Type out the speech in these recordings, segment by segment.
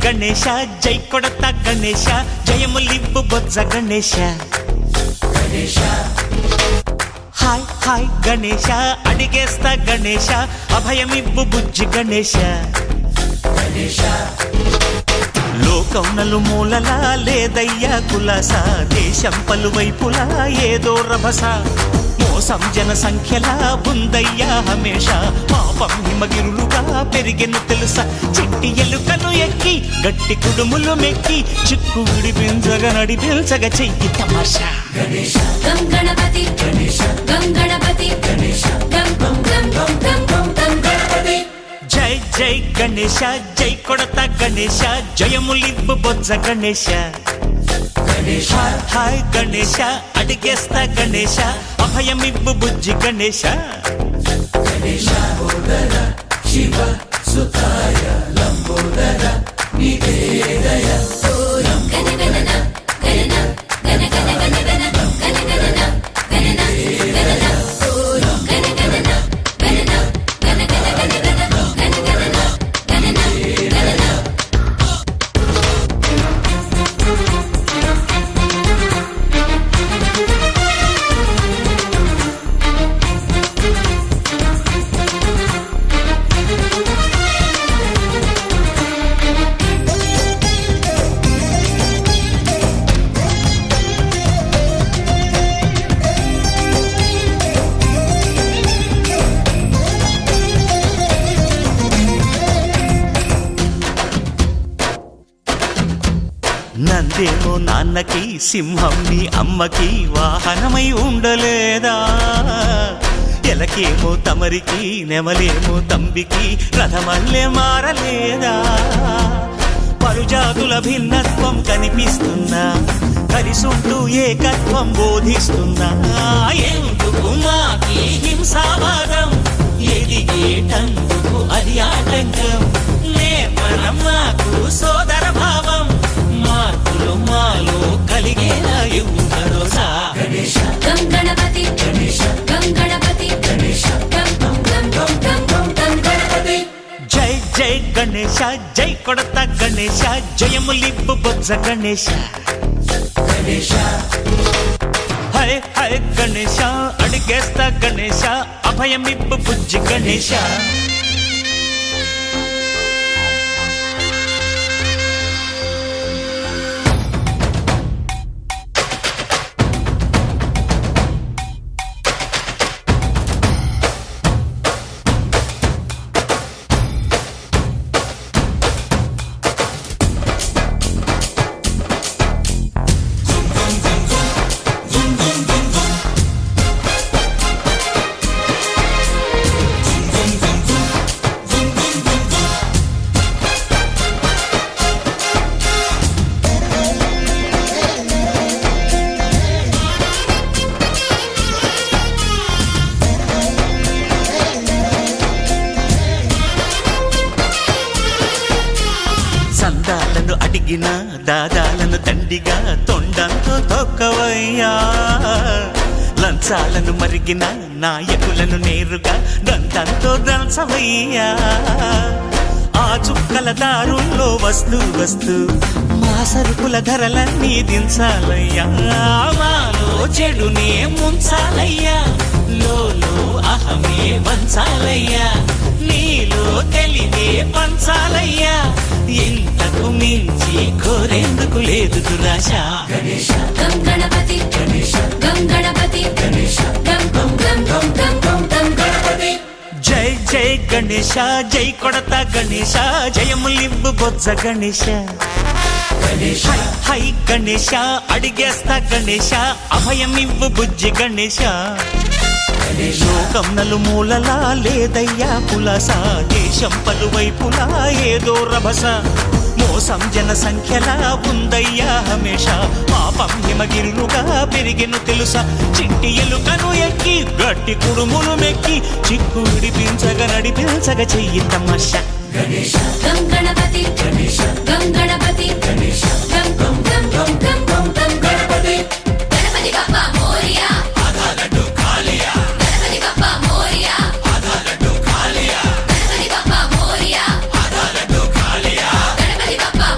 గణేశ జై కొడత గణేశ జయములివ్వు బొజ్జ Ganesha hi hi Ganesha అడిగేస్తా Ganesha అభయమివ్వు బుజ్జి గణేశ లోకం నలుమూలలా లేదయ్యా కులాస దేశం పలువైపులా ఏదో రభస మోసం జన సంఖ్యలా ఉందయ్యా హమేష పాపం హిమగిరులుగా పెరిగెను తెలుసా చిట్టి ఎలుకలు ఎక్కి గట్టి కుడుములు మెక్కి చిక్కు విడిపించగా నడిపించగా చెయ్యి తమాషా గం గణపతి గం గణపతి గం గం గం గం గం గం గం గణపతి జై జై గణేశ జై కొడత గణేశ జయములివ్వు బొజ్జ గణేశ హాయ్ గణేశ అడిగేస్తా గణేశ అభయమివ్వు బుజ్జి గణేశ శివ సుతాయ లంబోదర నివేదయ గణగణన గణన గణ గణ గణ గణ గణగణన గణన గణన గణగణన గణన గణ గణ గణ గణ గణగణన గణన గణన నందేమో నాన్నకి సింహం నీ అమ్మకి వాహనమై ఉండలేదా ఎలకేమో తమరికి నెమలేమో తంబికి రథమల్లే మారలేదా పరుజాతుల భిన్నత్వం కనిపిస్తున్నా కలిసుంటూ ఏకత్వం బోధిస్తున్నా ఎందుకు మాకి హింసావాదం ఎదిగేటందుకు అది ఆటంకం నేర్పరం మాకు సోదర భావం మార్పులు మాలో కలిగేలా ఇవ్వు భరోసా గం గణపతి గం గణపతి గం గం గం గం గం గం గం గణపతి జై జై గణేశ జై కొడత గణేశ జయములివ్వు బొజ్జ గణేశ హై హై గణేశ అడిగేస్తా గణేశ అభయమివ్వు బుజ్జి గణేశ సందాలను అడిగిన దాదాలను దండిగా తొండంతో తొక్కవయ్యా లంచాలను మరిగిన నాయకులను నేరుగా దంతంతో దంచవయ్యా ఆ చుక్కల దారుల్లో వస్తూ వస్తూ మా సరుకుల ధరలన్నీ దించాలయ్యా మాలో చెడునే ముంచాలయ్యా లోలో అహమే వంచాలయ్యా నీలో తెలివే పంచాలయ్యా ఇంతకు మించి కోరేందుకు లేదు దురాశ గం గణపతి గం గణపతి గం గం గం గం గం గం గం గణపతి జై జై గణేశ జై కొడత గణేశ జయములివ్వు బొజ్జ గణేశ హై హై గణేశ అడిగేస్తా గణేశ అభయమివ్వు బుజ్జి గణేశ లోకం నలుమూలలా లేదయ్యా పులస దేశం పలువైపులా ఏదో రభస మోసం జన సంఖ్యలా ఉందయ్యా హమేష పాపం హిమగిరులుగా పెరిగెను తెలుసా చిట్టి ఎలుకను ఎక్కి గట్టి కుడుములు మెక్కి చిక్కు విడిపించగా నడిపించగా చెయ్యి తమాషా గం గణపతి గం గణపతి గం గం గం గం గం గం గం గణపతి గణపతి బప్పా మోరియా గణపతి బప్పా మోరియా గణపతి బప్పా మోరియా గణపతి బప్పా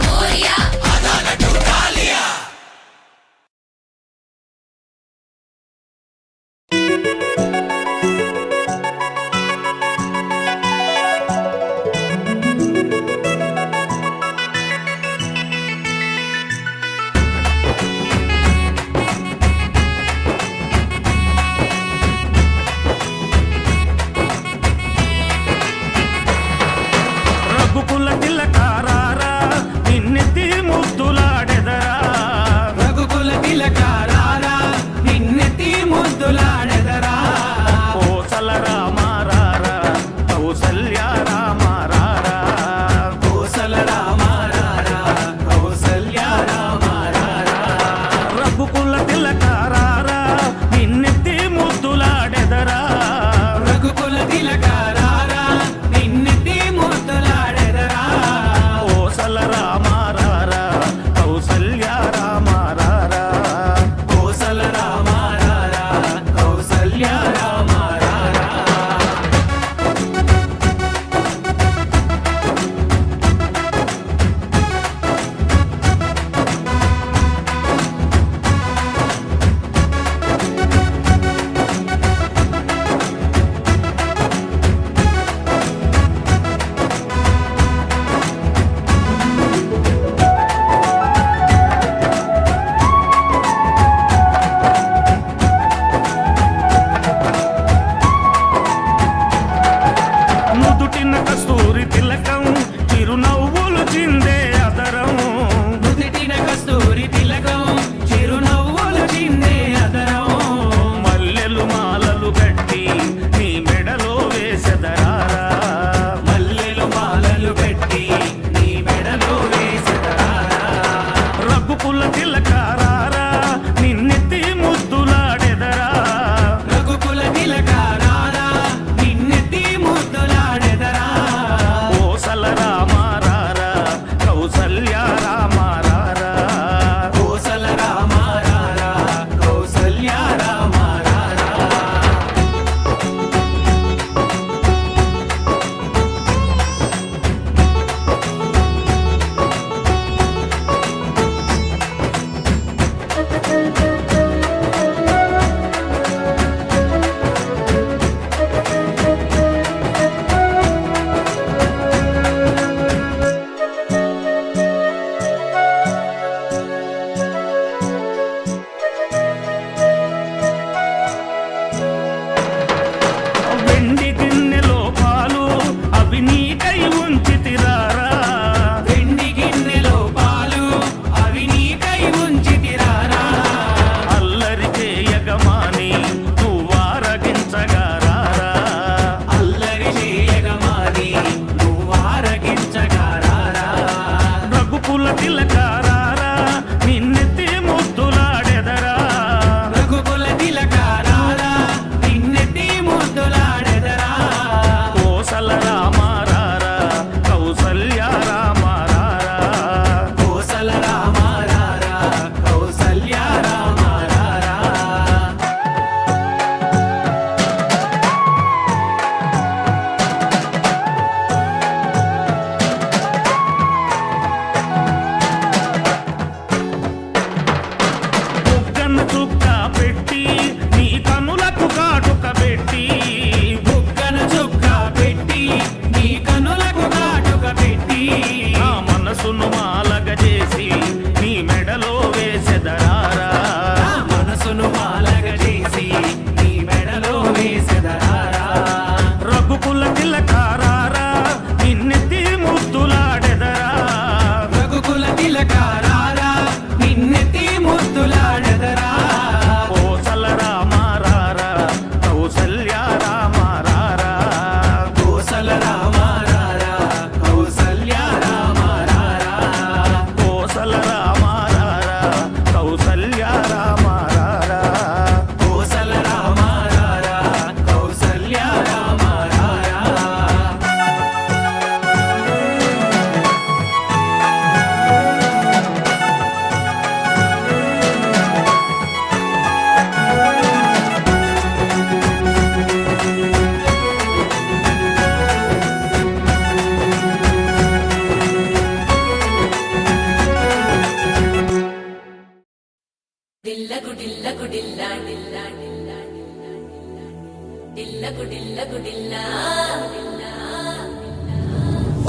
గుడిల్ల గుడిల్ల గుడిల్ల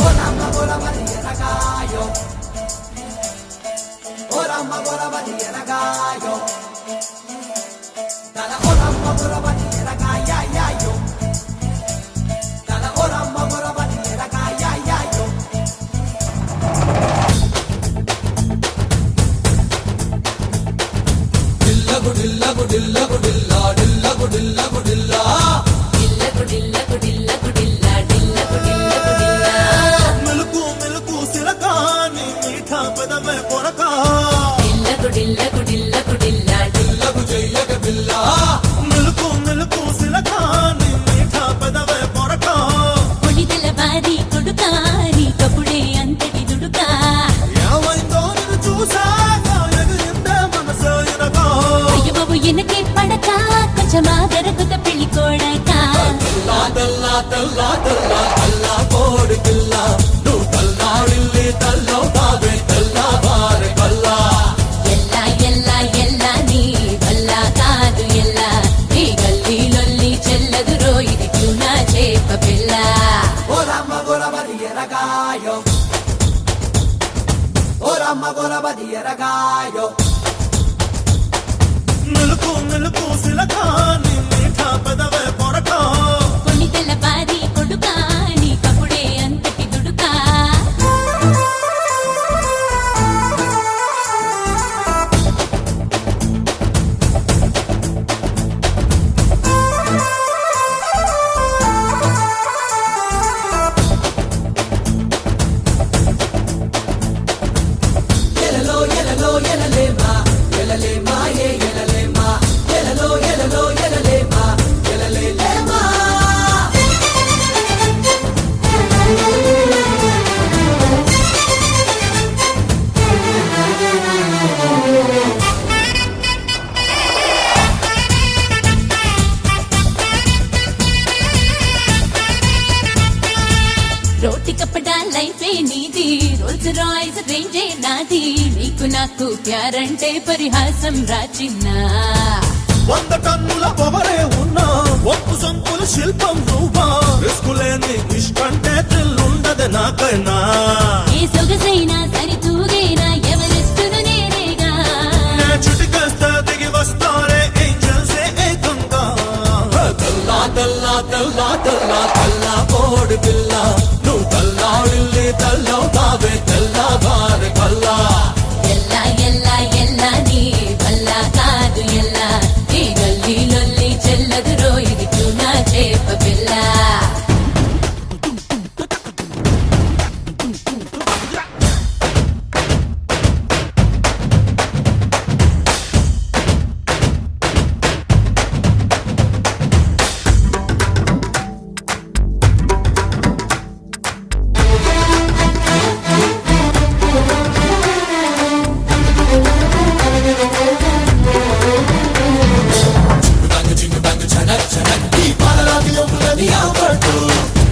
ఓరమ్మ గొరవది ఎరగాయో ఓరమ్మ గొరవది ఎరగాయో తల ఓరమ్మ గొరవది ఎరగాయో తల ఓరమ్మ గొరవది ఎరగాయో డిల్ల గుడిల్ల గుడిల్ల డిల్ల గుడిల్ల గుడిల్ల గుడిల్ల గుడిల్ల గుడిల్ల గుడిల్ల డిల్ల గుడిల్ల గుడిల్ల మెలుకు మెలుకు సిలకాని మీఠా పెదవే కొరక గుడిల్ల గుడిల్ల గుడిల్ల గుడిల్ల డిల్లకు చెయ్యక బిల్ల మెలుకు మెలుకు సిలకాని మీఠా పెదవే కొరక కొడిదల బారి కొడుకారి కపుడే అంతటి దుడుకా ఏమైందో నిన్ను చూసాక ఎగిరిందే మనసు ఎనగా అయ్య బాబు ఎనకే పడక కొంచెమా దొరకుత పెళ్లి కోడకా తెల్లా తెల్లా తెల్లా తెల్లా తెల్లా కోడి పిల్ల నువ్వు తల్లాడిల్లి తల్లవుతావే తెల్లా బారె కల్లా ఎల్లా ఎల్లా ఎల్లా నీ వల్ల కాదు ఎల్లా నీ గల్లీ లొల్లి చెల్లదు రోయిది ట్యూనా చేప పిల్ల ఓరమ్మ గొరవది ఎరగాయో ఓరమ్మ గొరవది ఎరగాయో మెలుకు మెలుకు సిలకాని మీఠా పెదవే కొరక కొనిదెల బారి కొడుకా నీ కపుడే అంతటి దుడుకా ఎలలో ఎలలో ఎలలేమా ఎలలేమా ఏ ఎలలేమా ఎలలో ఎలలో ఎలలేమా ఎలలేమా రోటి కప్పడా లైఫే నీది రోల్స్ రాయ్స్ రేంజే నాది నీకు నాకు ప్యారంటే పరిహాసం రాచిన్నా 100 టన్నుల పొగరే ఉన్నా ఒప్పు సంపుల శిల్పం నువ్వా రిస్కులేని ఇష్టంటే థ్రిల్లుండదు నాకైనా ఏ సొగసైనా సరి తూగైనా ఎవరిస్తును నేనేగా నే చిటికేస్తే దిగి వస్తారే ఏంజల్సే ఏకంగా తెల్లా తెల్లా తెల్లా తెల్లా తెల్లా కోడి పిల్ల నువ్వు తల్లాడిల్లి తల్లవుతావే తెల్లా బారె కల్లా ఎల్లా ఎల్లా ఎల్లా నీ వల్ల కాదు ఎల్లా నీ గల్లీ లొల్లి చెల్లదు రోయిది ట్యూనా చేప పిల్ల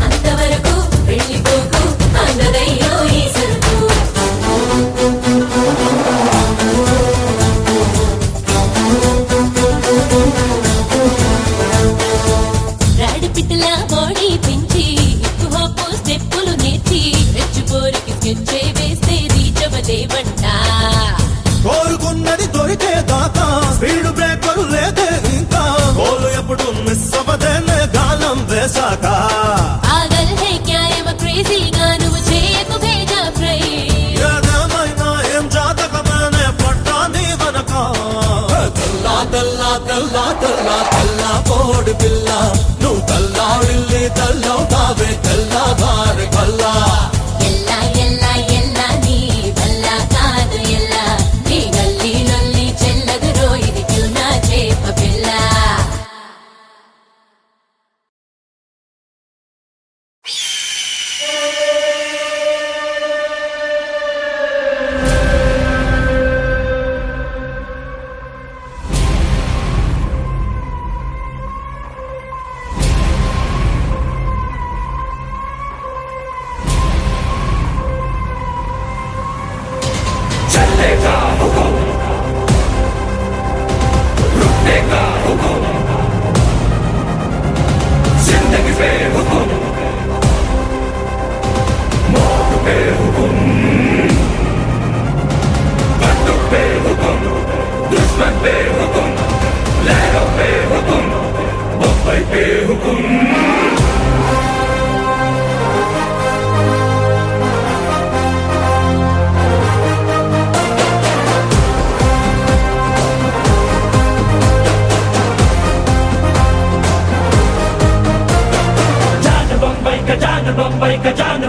అంతవరకు వెళ్ళిపోకు అందరయ్యో ఈ సరుకు రాడి పిట్టల బాడీ పెంచి హిప్ హాప్ స్టెప్పులు నేర్చి రెచ్చిపోరికి స్కెచ్చే వేస్తే రీచవలేవంట కోరుకున్నది దొరికే దాకా స్పీడ్ బ్రేకర్ లేదే ఇంకా గోలు ఎప్పుడు మిస్ అవ్వదేనే గాలం వేశాక ఆగల్ హే క్యా ఏమ క్రేజీగా నువ్వు చేయకు భేజా ఫ్రై ఏదేమైనా ఏం జాతకమేనే పట్టా నీ వెనక తెల్లా తెల్లా తెల్లా తెల్లా తెల్లా కోడి పిల్ల నువ్వు తల్లాడిల్లి తల్లవుతావే తెల్లా బారె కల్లా ఎల్లా ఎల్లా ఎల్లా నీ వల్ల కాదు ఎల్లా నీ గల్లీ లొల్లి చెల్లదు రోయిది ట్యూనా చేప పిల్ల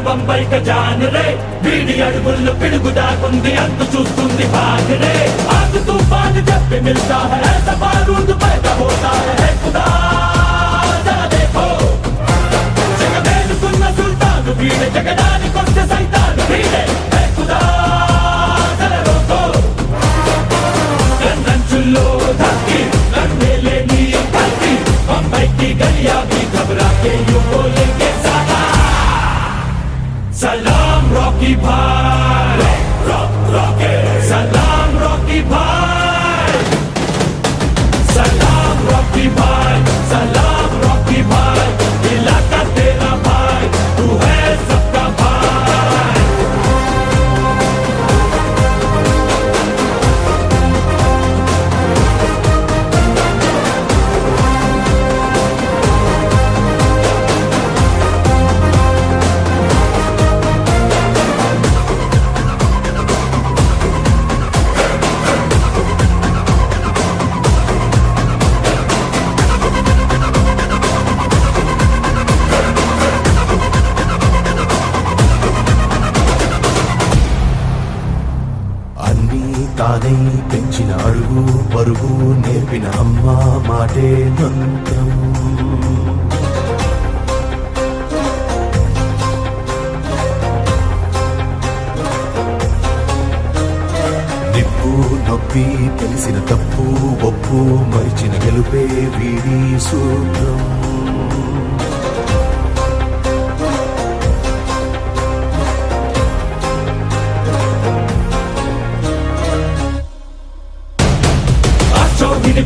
బొంబై ఖజాన్ రే వీడి అడుగుల్లో పిడుగు దాకుంది అంతు చూస్తుంది భాగరే ఆగు తూఫాన్ చెప్పి మిల్తా హై ऐसा बारूद पैदा होता है खुदा जरा देखो జగమేలుకున్న సుల్తాను వీడే జగడానికొస్తే సైతాను వీడే హై ఖుదా జరా రోకో కన్నంచుల్లో ధక్కి కన్నేలే నీ కల్కి बम्बई की गलियां भी घबरा के यूं बोलेंगे सलाम रॉकी भाई सलाम रॉकी भाई सलाम रॉकी भाई सलाम रॉकी भाई इलाका तेरा भाई तू है सबका भाई తానై పెంచిన అడుగు పరుగు నేర్పిన అమ్మ మాటే మంత్రం నిప్పు నొప్పి తెలిసిన తప్పు ఒప్పు మరిచిన గెలుపే వీడి సూత్రం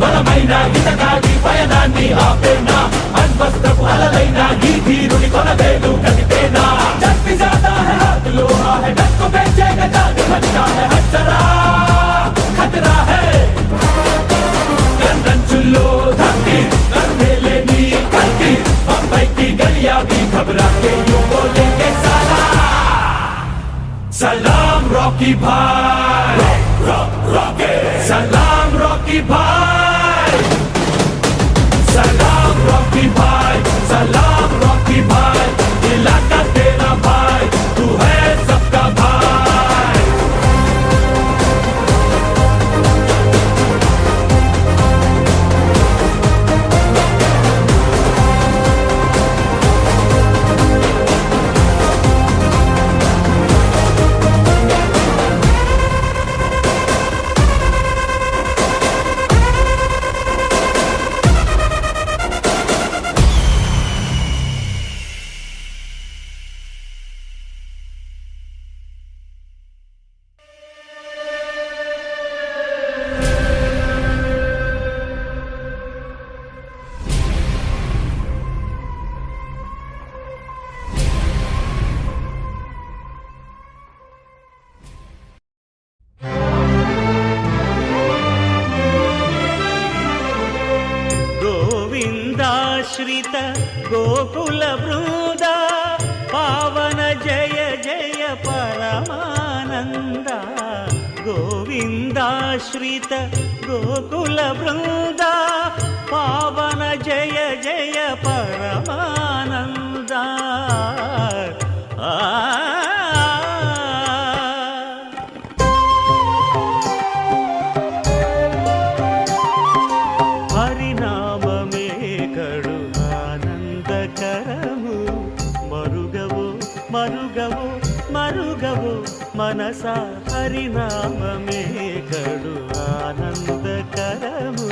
బలమైన ఇతగాడి పయనాన్ని ఆపేనా అన్వస్త్రపు అలలైనా ఈ ధీరుని కొనవేలు కదిపేనా జప్పి జాతా high హాత్ లోహా high duck బేచేగా John ఖచ్చా high హచ్చరా ఖతరా high కన్నంచుల్లో ధక్కి కన్నేలే నీ కల్కి बम्बई की गलियां भी घबरा के यूं बोलेंगे सलाम रॉकी भाई सलाम रॉकी भाई सलाम रॉकी भाई सलाम रॉकी भाई इलाका तेरा भाई तू है सबका भाई गोविन्दाश्रित गोकुल वृन्दा पावन जय जय परमानन्दा गोविन्दाश्रित गोकुल वृन्दा पावन जय जय परमानन्दा మనసా హరినామమే కడు ఆనందకరము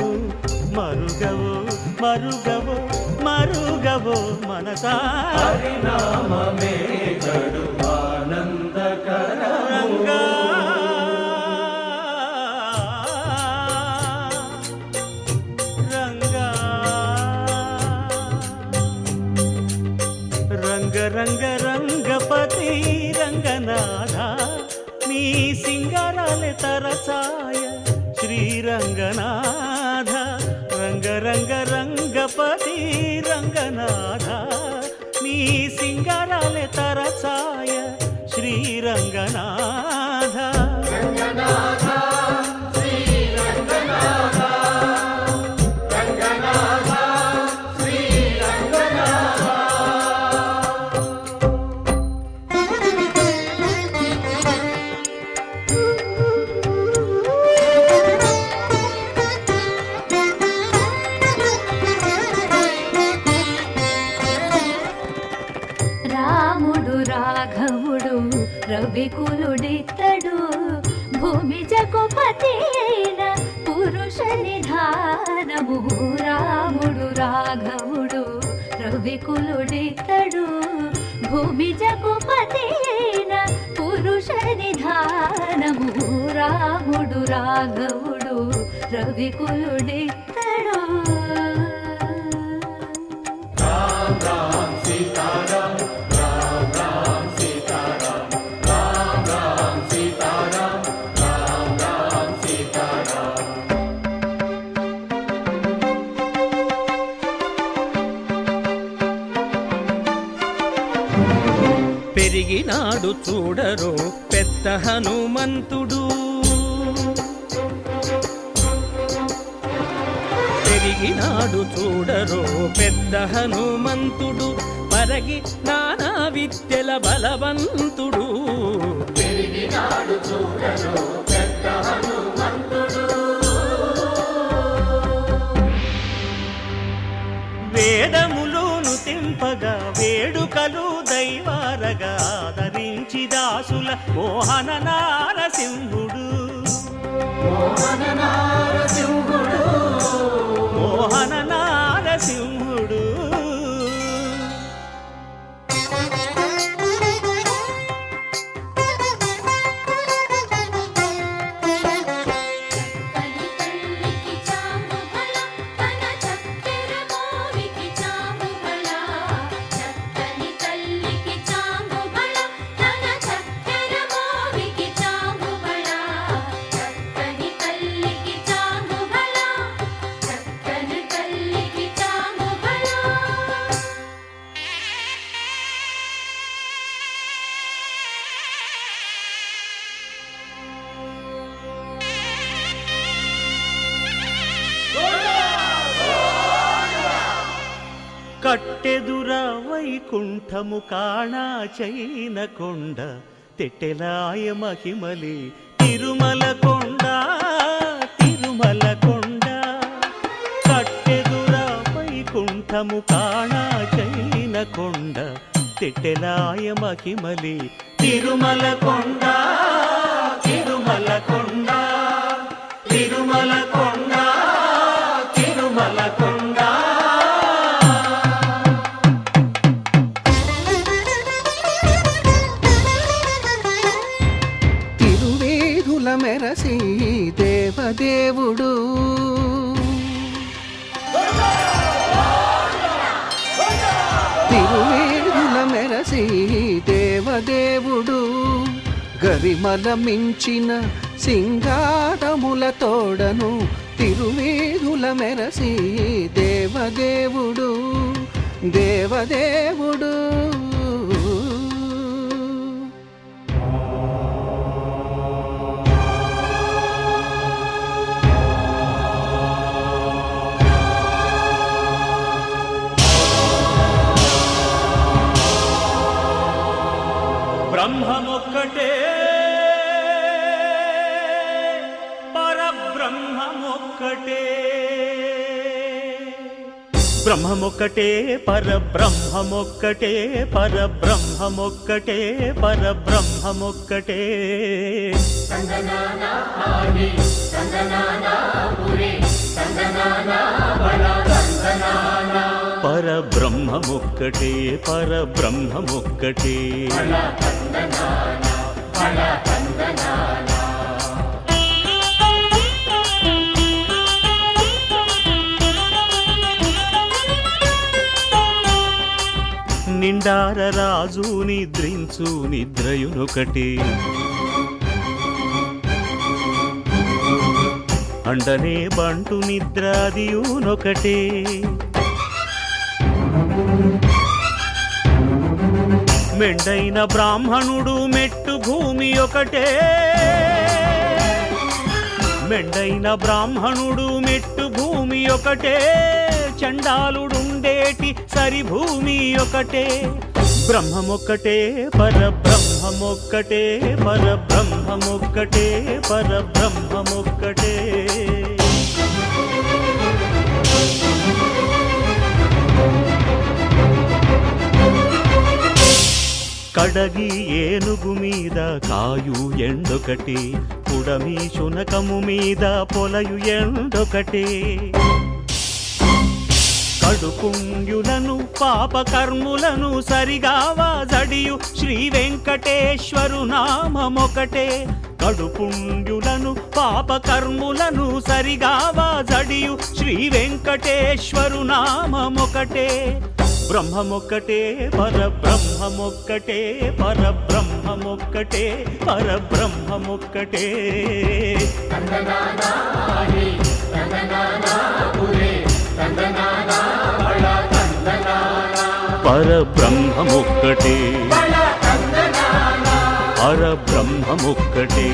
మరుగవో మరుగవో మరుగవో మనసా హరినామమే కడు ఆనందకరము రంగా రంగ రంగ రంగపతి రంగనాథ నీ సింగారాలే తరసాయ శ్రీరంగనాథ రంగ రంగ రంగపతి రంగనాథ నీ సింగారాలే తరసాయ శ్రీరంగనాథ రంగనాథ శ్రీరంగనాథ రంగనాథ శ్రీరంగనాథ రాఘవుడు రవికులుడితడు భూమి జగుపతి అయిన పురుష నిధానము రాముడు రాఘవుడు రవికులుడితడు భూమి జగుపతి అయిన పురుష నిధానము రాముడు రాఘవుడు రవికులుడితడు పెరిగినాడు చూడరో పెద్ద హనుమంతుడు పెరిగినాడు చూడరో పెద్ద హనుమంతుడు పరగి నానా విద్యల బలవంతుడు పెరిగినాడు చూడరో పెద్ద హనుమంతుడు వేదములోను తెంపగా వేడుకలు దైవారగా ఆదరించి దాసుల మోహన నారసింహుడు మోహన నారసింహుడు కట్టెదుర వైకుంఠము కాణా చైన కొండ తెట్టెలాయ మహిమలి తిరుమల కొండ తిరుమల కొండ కట్టెదుర వైకుంఠము కాణా చైన కొండ తెట్టెలాయ మహిమలి తిరుమల కొండ తిరుమల కొండ తిరుమల కొండ తిరుమల కొండ మెరసి దేవదేవుడు తిరువేదుల మెరసి దేవదేవుడు గరిమల మించిన సింగారముల తోడను తిరువేదుల మెరసి దేవదేవుడు దేవదేవుడు బ్రహ్మమొక్కటే పరబ్రహ్మమొక్కటే బ్రహ్మమొక్కటే పరబ్రహ్మమొక్కటే పరబ్రహ్మమొక్కటే పరబ్రహ్మమొక్కటే పరబ్రహ్మమొక్కటే పరబ్రహ్మమొక్కటే నిండార రాజు నిద్రించు నిద్రయునొకటి అండనే బంటు నిద్రాదియునొకటే మెండైన బ్రాహ్మణుడు మెట్టు భూమి ఒకటే మెండైన బ్రాహ్మణుడు మెట్టు భూమి ఒకటే చండాలుడుండేటి సరి భూమి ఒకటే బ్రహ్మమొక్కటే పరబ్రహ్మమొక్కటే పరబ్రహ్మమొక్కటే పరబ్రహ్మమొక్కటే కడగి ఏనుగు మీద కాయు ఎండొకటి, పుడమి శునకము మీద పొలయు ఎండొకటి. కడుపుంగులను పాపకర్ములను సరిగావా జడియు శ్రీ వెంకటేశ్వరు నామమొకటే. కడుపుంగులను పాపకర్ములను సరిగావా జడియు శ్రీ వెంకటేశ్వరు నామమొకటే. బ్రహ్మమొక్కటే పరబ్రహ్మమొక్కటే, పరబ్రహ్మమొక్కటే, పరబ్రహ్మమొక్కటే. పరబ్రహ్మమొక్కటే, పరబ్రహ్మమొక్కటే,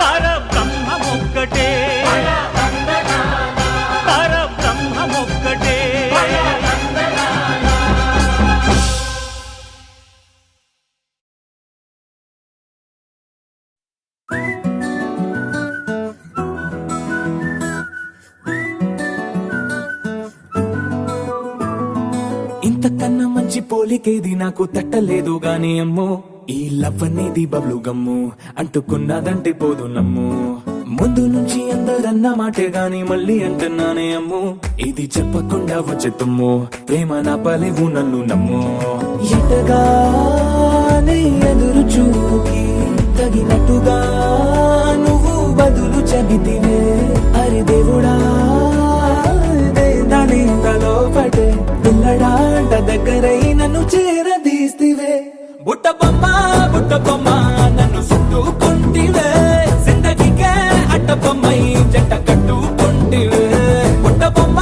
పరబ్రహ్మమొక్కటే, పరబ్రహ్మమొక్కటే. ఇంతకన్నా మంచి పోలికేది నాకు తట్టలేదు గాని అమ్మో, ఈ లవ్ అనేది బబ్లు గమ్ము అంటుకున్నదంటే పోదు నమ్ము. ముందు నుంచి అందరన్న మాటే గాని మళ్ళీ అంటున్నానే అమ్ము, ఇది చెప్పకుండా వచ్చే తుమ్ము, ప్రేమ నా పలేవు నన్ను నమ్ము. ఎటగానే ఎదురు చూకి తగినట్టుగా నువ్వు బదులు చెబితివే. అరి దేవుడా దాని తలో పటే పిల్లడాంట దగ్గరై నన్ను చేరదీస్తివే. బుట్ట బొమ్మ నన్ను చుట్టుకుంటివే, జిందగీకే అట్ట బొమ్మై జంట కట్టుకుంటివే. బుట్ట బొమ్మ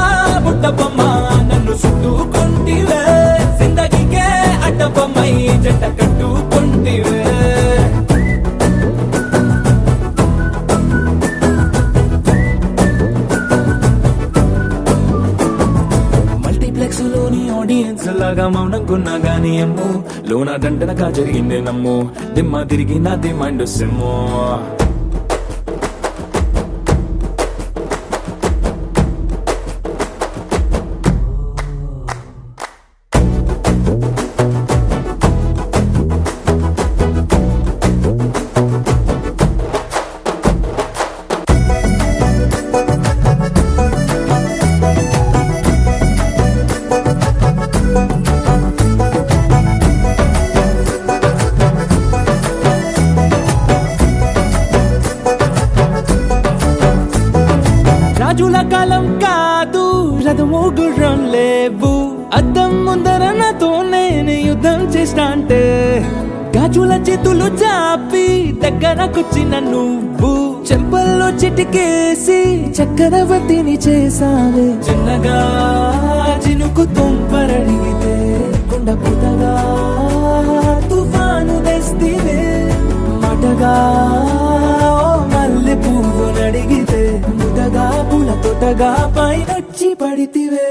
నన్ను చుట్టుకుంటివే, జిందగీకే అట్ట బొమ్మై జంట కట్టుకుంటివే. లోని ఆడియన్స్ లాగా మౌనంకున్నా గానీ అమ్ము, లోన దండనగా జరిగిందే నమ్ము, దిమ్మ తిరిగి నా దిమ్మండు సిమ్ము. రాజుల కాలం కాదు, రథము గుర్రం లేవు, అద్దం ముందర నాతో నేను యుద్ధం చేస్తా అంటే, గాజుల చేతులు చాపి దగ్గరకొచ్చిన నువ్వు, చెంపల్లో చిటికేసి చక్రవర్తిని చేసావే. చిన్నగా చినుకు తుంపరడిగితే కొండ పుటగా తుఫాను తెస్తివే. మాటగా మల్లె పువ్వు నడిగితే ముదగా పుల తొటగా పైనొచ్చి పడితివే.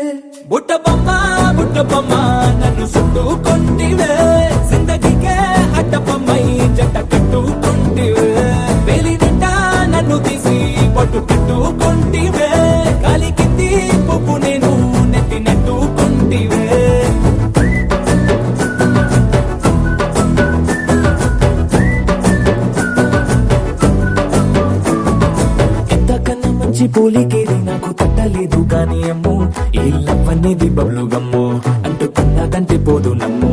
బుట్ట బొమ్మ నన్ను చుట్టుకుంటివే, జిందగీకే అట్ట బొమ్మై జంట కట్టుకుంటివే. వేలి నిండా నన్ను తీసి పట్టు కట్టుకుంటివే, కాలి కింది పువ్వు నేను నెత్తినట్టుకుంటివే. పోలికేది నాకు తట్టలేదు గాని అమ్ము, ఈ లవ్ అనేది బబ్లు గమ్ము అంటుకున్నదంటే పోదు నమ్ము.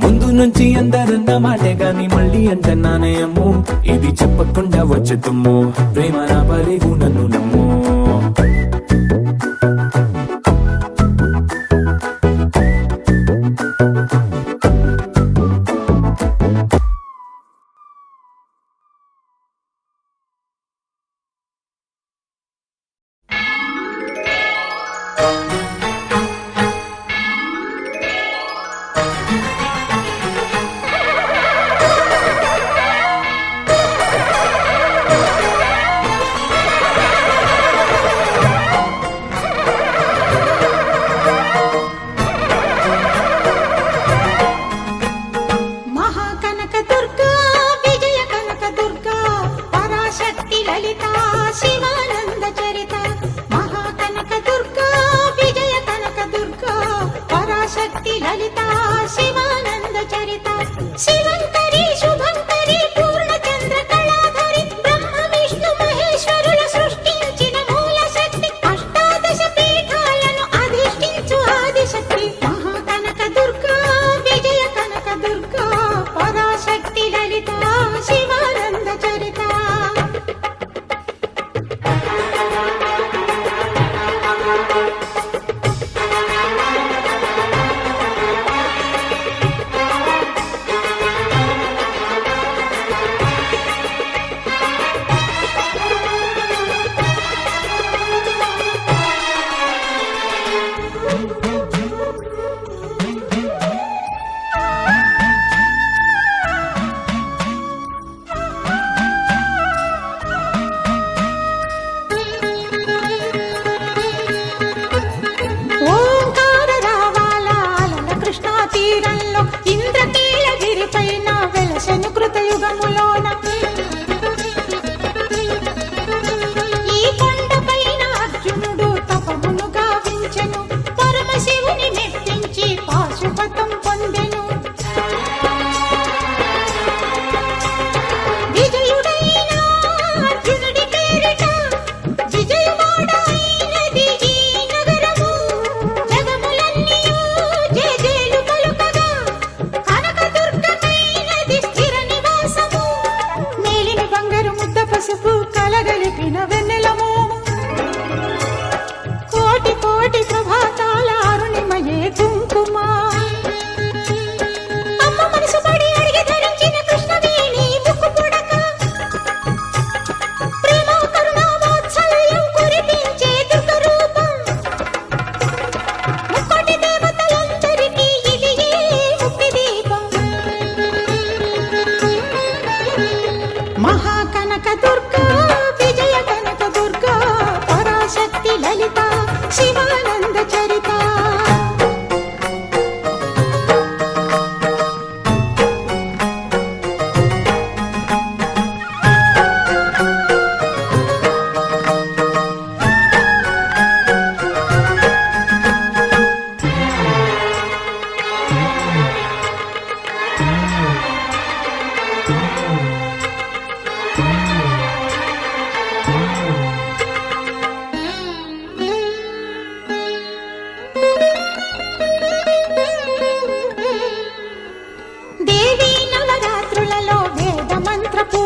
ముందు నుంచి అందరన్న మాటే గాని మళ్ళీ అంటున్నానే అమ్ము, ఇది చెప్పకుండా వచ్చే తుమ్ము, ప్రేమ నా పలేవు నన్ను నమ్ము.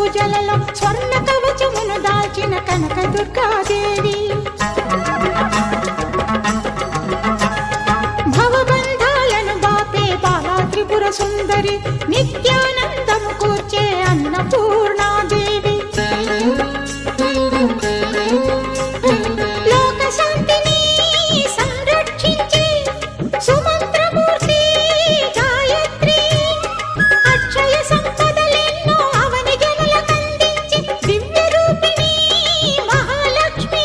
పూజలలో స్వర్ణ కవచమును దాల్చిన కనక దుర్గాదేవి భవబంధాలను బాపే బాలా త్రిపుర సుందరి నిత్యానందము కూర్చే అన్నపూర్ణాదేవి లోక శాంతిని సంరక్షించే సుమంత్రమూర్తి గాయత్రి అక్షయ సంపదలెన్నో అవని జనులకందించి దివ్య రూపిణి మహాలక్ష్మి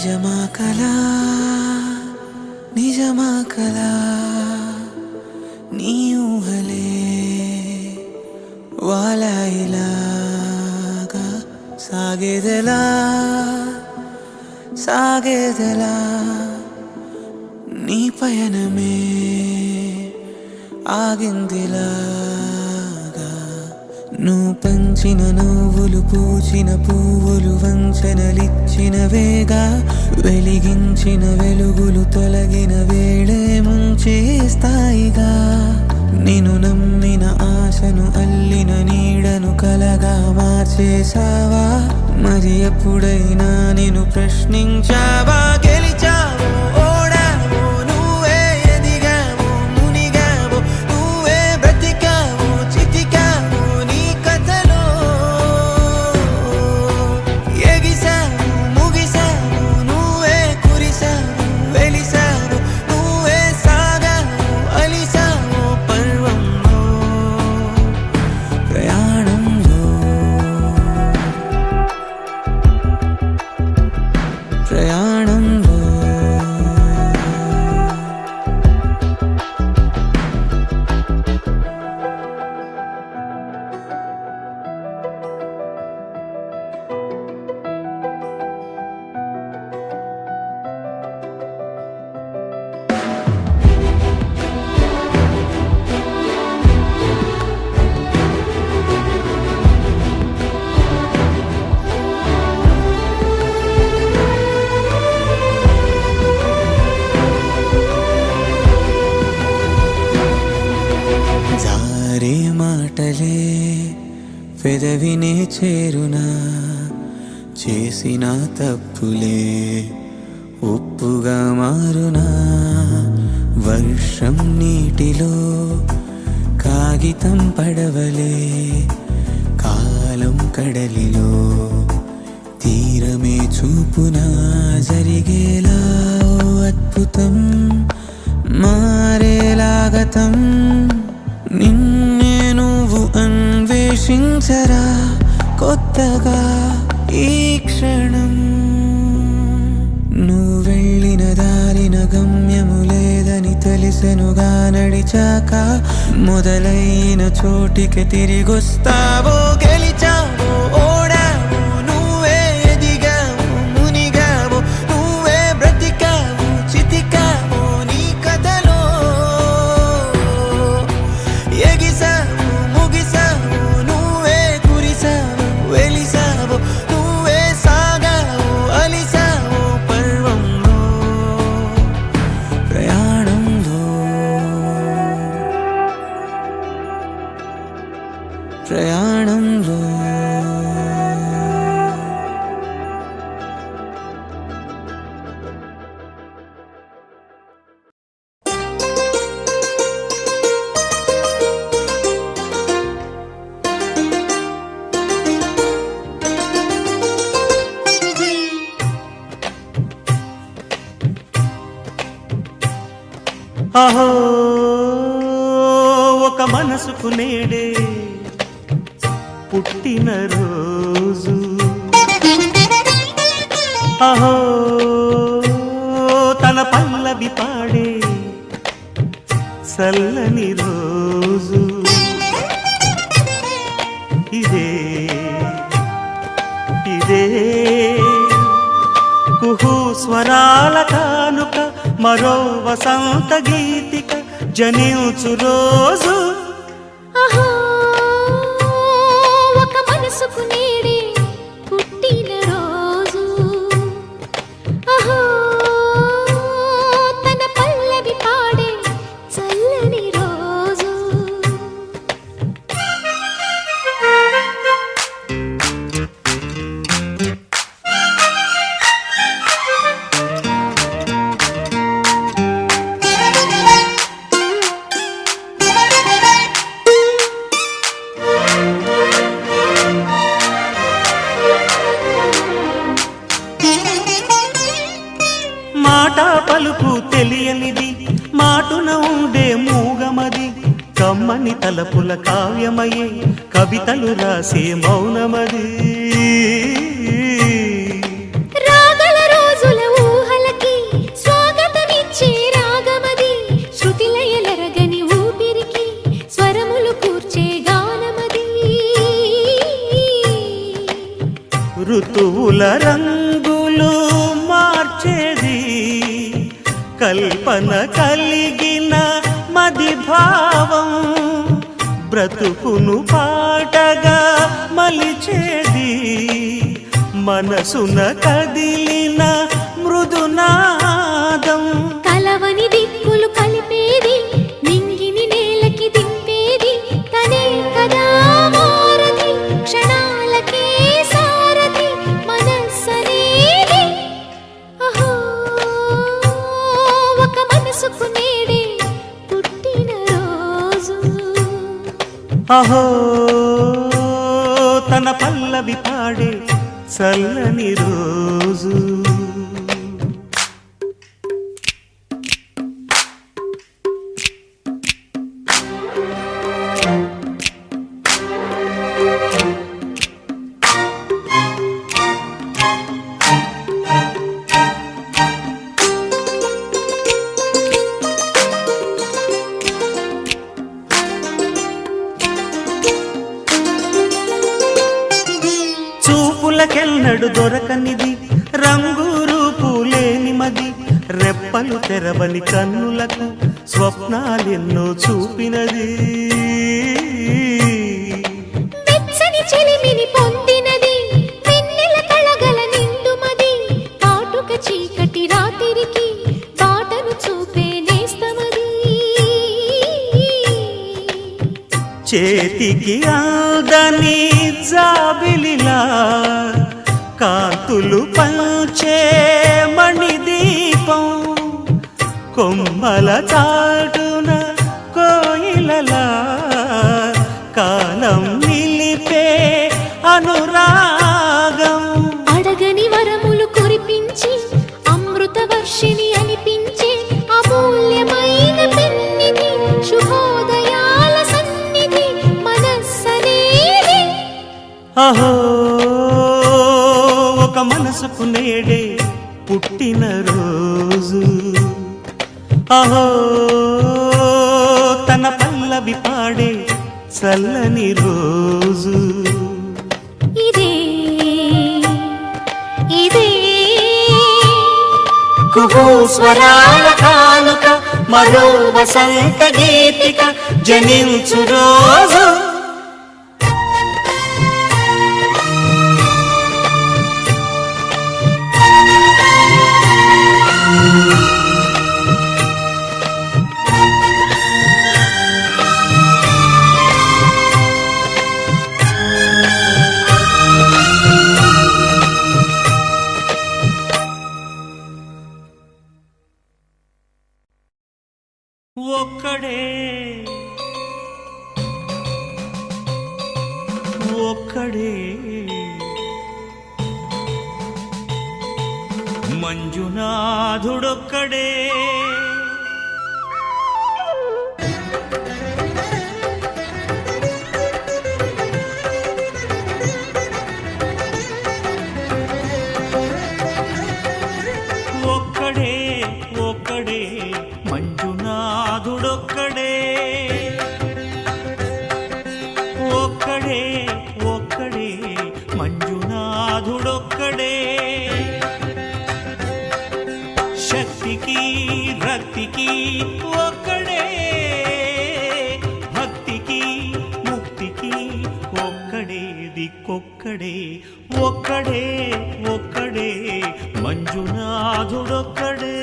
నిజమా కలా నిజమా కలా నీ ఊహలే వాలాయిలాగా సాగేదెలా సాగేదెలా నీ పయనమే ఆగిందిలాగా నువ్వు పంచిన నువ్వులు పూచిన పువ్వులు వంచనలిచ్చిన వేగా వెలిగించిన వెలుగులు తొలగిన వేళే ముంచేస్తాయిగా నిన్ను నమ్మిన ఆశను అల్లిన నీడను కలగా మార్చేసావా మరి ఎప్పుడైనా నేను ప్రశ్నించావా గెలిచావో ఓడావో నువ్వే ఎదిగావో మునిగావో నువ్వే బ్రతికావో చితికావో నీ కథలో ఎగిసావు ముగిసావు నువ్వే కురిసావు వెలిసావు నువ్వే సాగావు అలిసావు పర్వంలో ప్రయాణంలో ప్రయాణంలో జారే మాటలే పెదవినే చేరునా చేసిన తప్పులే ఉప్పుగా మారునా వర్షం నీటిలో కాగితం పడవలే కాలం కడలిలో తీరమే చూపునా జరిగేలా ఓ అద్భుతం మారేలాగతం నిన్నే నువ్వు అన్వేషించరా కొత్తగా ఈ క్షణం నువ్వు వెళ్ళిన దారిన గమ్యము లేదని తెలిసెనుగా నడిచాక మొదలైన చోటికి తిరిగొస్తావో గెలిచావో ఓడావో నువ్వే ఎదిగావో మునిగావో నువ్వే బ్రతికావో చితికావో నీ కథలో ఎగిసావు ముగిసావు నువ్వే కురిసావు వెలిసావు నువ్వే సాగావు అలిసావు పర్వంలో ప్రయాణంలో ప్రయాణంలో అహో ఒక మనసుకు నేడే పుట్టిన రోజు అహో తన పల్లవి పాడే చల్లని రోజు ఇదే ఇదే కుహు స్వరాల కానుక మరో వసంత గీతిక జనించు రోజు అహో ఒక మనసుకు నేడే పుట్టిన రోజు అహో తన పల్లవి పాడే చల్లని రోజు మాట పలుకు తెలియనిది మాటున ఉండే మూగమది కమ్మని తలపుల కావ్యమయే కవితలు రాసే మౌనమది రాగల రోజుల ఋతువుల రంగులు మార్చేది కల్పన కలిగిన మది భావం బ్రతుకును పాటగా మలిచేది మనసున కదిలిన మృదునాదం కలవని దిక్కులు కలిపేది నింగిని నేలకి దింపేది తనే కదా వారధి క్షణాలకే సారథి మనస్సనేది అహో ఒక మనసుకు నేడే పుట్టిన రోజు అహో తన పల్లవి పాడే చల్లని రోజు చూపులకెన్నడు దొరకనిది రంగు రూపు లేని మది రెప్పలు తెరవని కన్నులకు స్వప్నాలెన్నో చూపినది వెచ్చని చెలిమిని పొందినది వెన్నెల కళగల నిండుమది కాటుక చీకటి రాత్రికి బాటను చూపే నేస్తమది చేతికి ఆదని జాబిలిలా కాంతులు పంచే మణిదీపం కొమ్మల చాటున కోయిలలా కాలం నిలిపే అనురాగం అడగని వరములు కురిపించి అమృత వర్షిణి అనిపించే అమూల్యమైన పెన్నిధి శుభోదయాల సన్నిధి మనస్సనేది అహో ఒక మనసుకు నేడే పుట్టిన రోజు అహో తన పల్లవి పాడే చల్లని రోజు ఇదే ఇదే కుహూ స్వరాల కానుక మరో వసంత గీతిక జనించు రోజు ఒక్కడే ఒక్కడే మంజునాథుడొక్కడే ఒక్కడే ఒక్కడే మంజునాథుడొక్కడే ఒక్కడే ఒక్కడే మంజునాథుడొక్కడే శక్తికి రక్తికి ఒక్కడే భక్తికి ముక్తికి ఒక్కడే దిక్కొక్కడే ఒక్కడే ఒక్కడే మంజునాథుడొక్కడే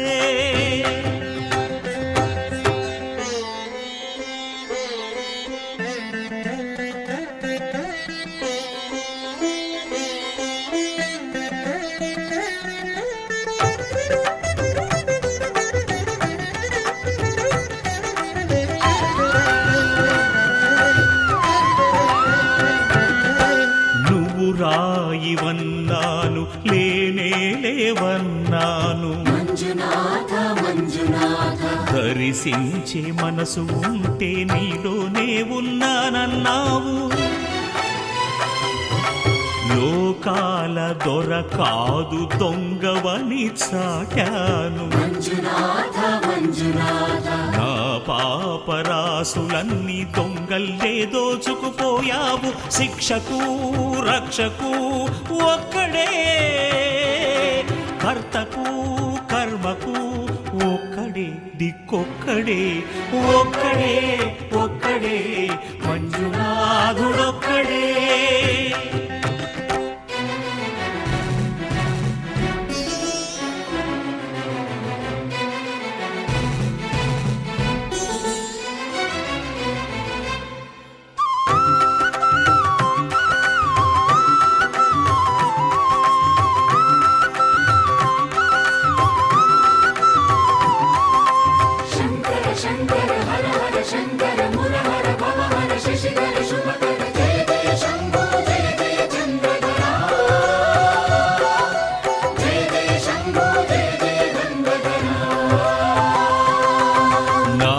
నువ్వు రాయివన్నాను లేనే లేవన్నాను దరిసించే మనసు ఉంటే నీలోనే ఉన్నానన్నావు లోకాల దొర కాదు దొంగవని చాటాను నా పాపరాసులన్నీ దొంగల్లే దోచుకుపోయావు శిక్షకు రక్షకు ఒక్కడే కర్తకు కర్మకు ఒక్కడే దిక్కొక్కడే ఒక్కడే ఒక్కడే మంజునాథుడొక్కడే శంకర శంకర హర హర శంకర మురహర భవహర శశిధర శుభకర జయ జయ శంభో జయ జయ చంద్రధర జయ జయ శంభో జయ జయ గంగధర నా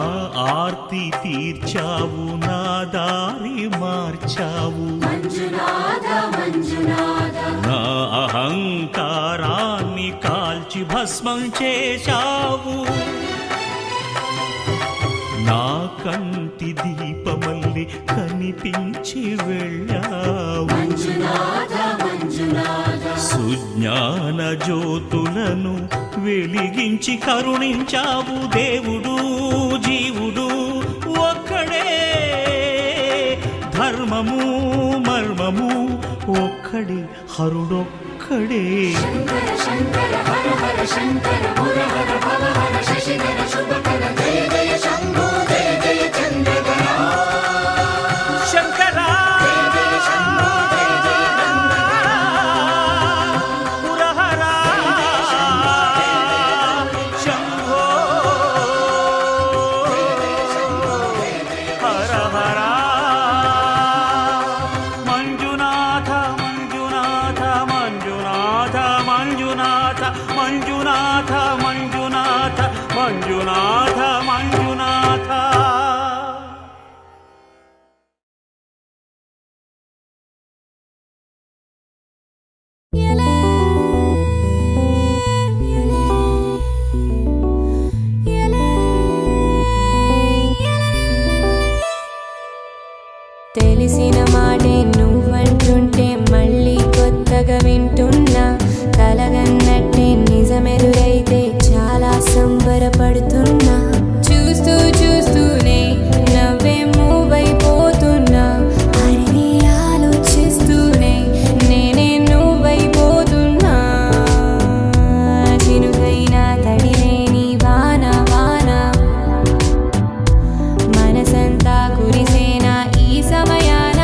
ఆర్తి తీర్చావు నా దారి మార్చావు మంజునాథ మంజునాథ నా అహంకారాన్ని కాల్చి భస్మం చేశావు నా కంటి దీపమల్లి కనిపించి వెళ్ళావు మంజునాథ మంజునాథ సుజ్ఞాన జ్యోతులను వెలిగించి కరుణించావు దేవుడు జీవుడు ఒక్కడే ధర్మము మర్మము ఒక్కడే హరుడొక్కడే శంకర శంకర హర హర శంకర మురహర భవహర శశిధర శుభకర జయ జయ శంభో జయ జయ చంద్రధర శంకరా జయ జయ శంభో జయ జయ గంగధర పురహరా శంభో హర హర మంజునాథ మంజునాథ మంజునాథ మంజునాథ మంజునాథ మంజునాథ మంజునాథ మంజునాథ తెలిసిన మాటే నువ్వంటుంటే మళ్ళీ కొత్తగా వింటున్నా కలగన్నట్టే నిజమెదురైతే చాలా సంబరపడుతున్నా చూస్తూ చూస్తూనే నవ్వే మూవైపోతున్నా అడిగి ఆలోచిస్తూనే నేనే నువ్వైపోతున్నా చినుకైనా తడిలేని వాన వాన మనసంతా కురిసేనా ఈ సమయాన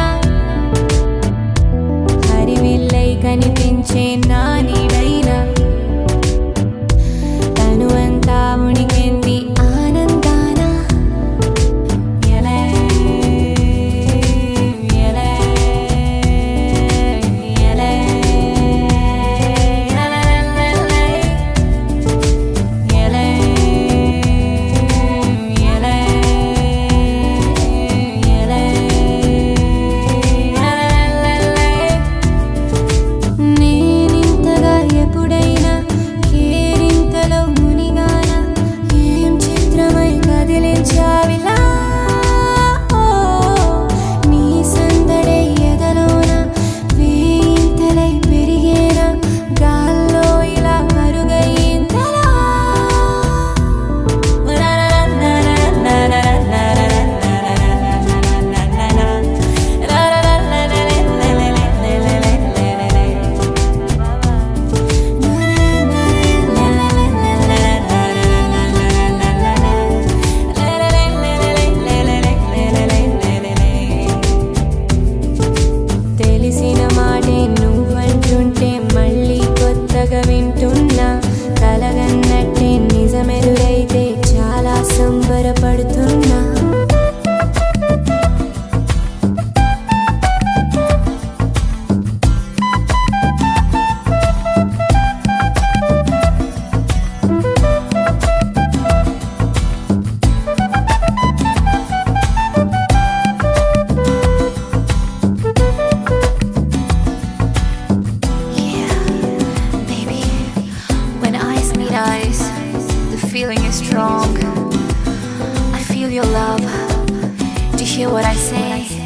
hear what I say?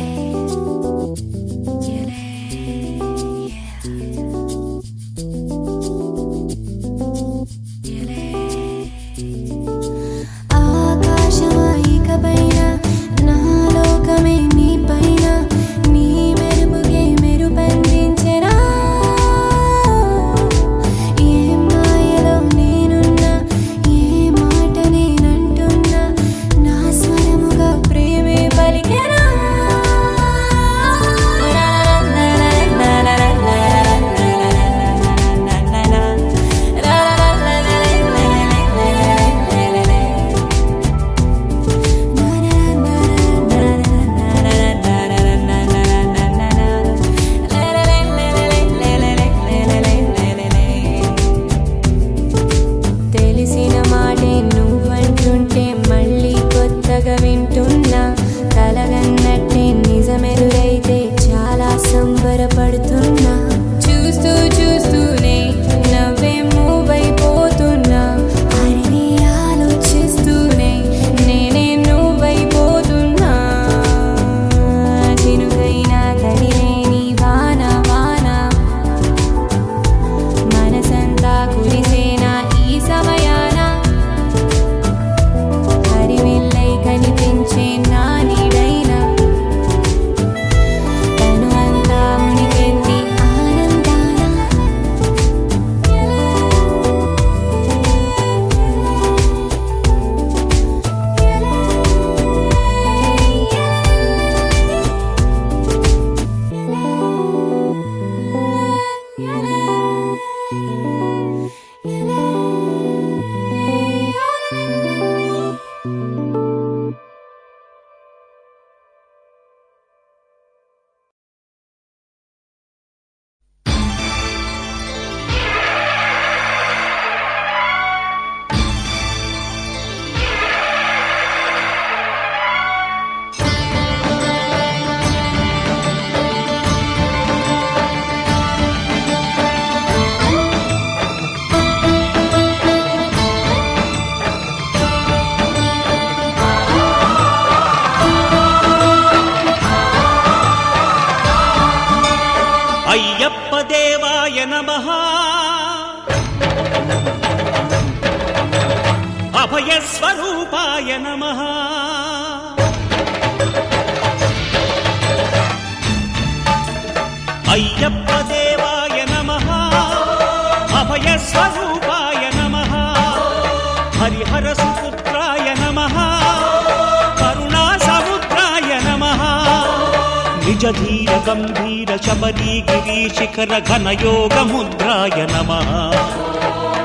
ఆకాశమా ఇకపైన నా లోకమే నీ పైన నీ మెరుపుగే మెరుపందించెనా ఏ మాయలో నేనున్నా ఏ మాట నేనంటున్నా నా స్వరముగా ప్రేమే పలికెనా తెలిసిన మాటే నువ్వంటుంటే మళ్ళీ కొత్తగా వింటున్నా కలగన్నట్టే నిజమెదురైతే చాలా సంబరపడుతున్నా చూస్తూ చూస్తూనే నవ్వే మూవైపోతున్నా అరే ఆలోచిస్తూనే నేనే నువ్వైపోతున్నా చినుకైనా తడిలేని వాన వాన మనసంతా కురిసేనా ఈ సమయాన హరివిల్లై కనిపించే నా నీడైనా తను అంతా మునిగింది ఆనందాన అయ్యప్ప దేవాయ నమః అభయ స్వరూపాయ నమః అయ్యప్ప దేవాయ నమః అభయ స్వరూపాయ నమః హరిహర సుపుత్రాయ నమః కరుణా సముద్రాయ నమః నిజ ధీర గంభీర శబరీ గిరి శిఖర ఘన యోగ ముద్రాయ నమః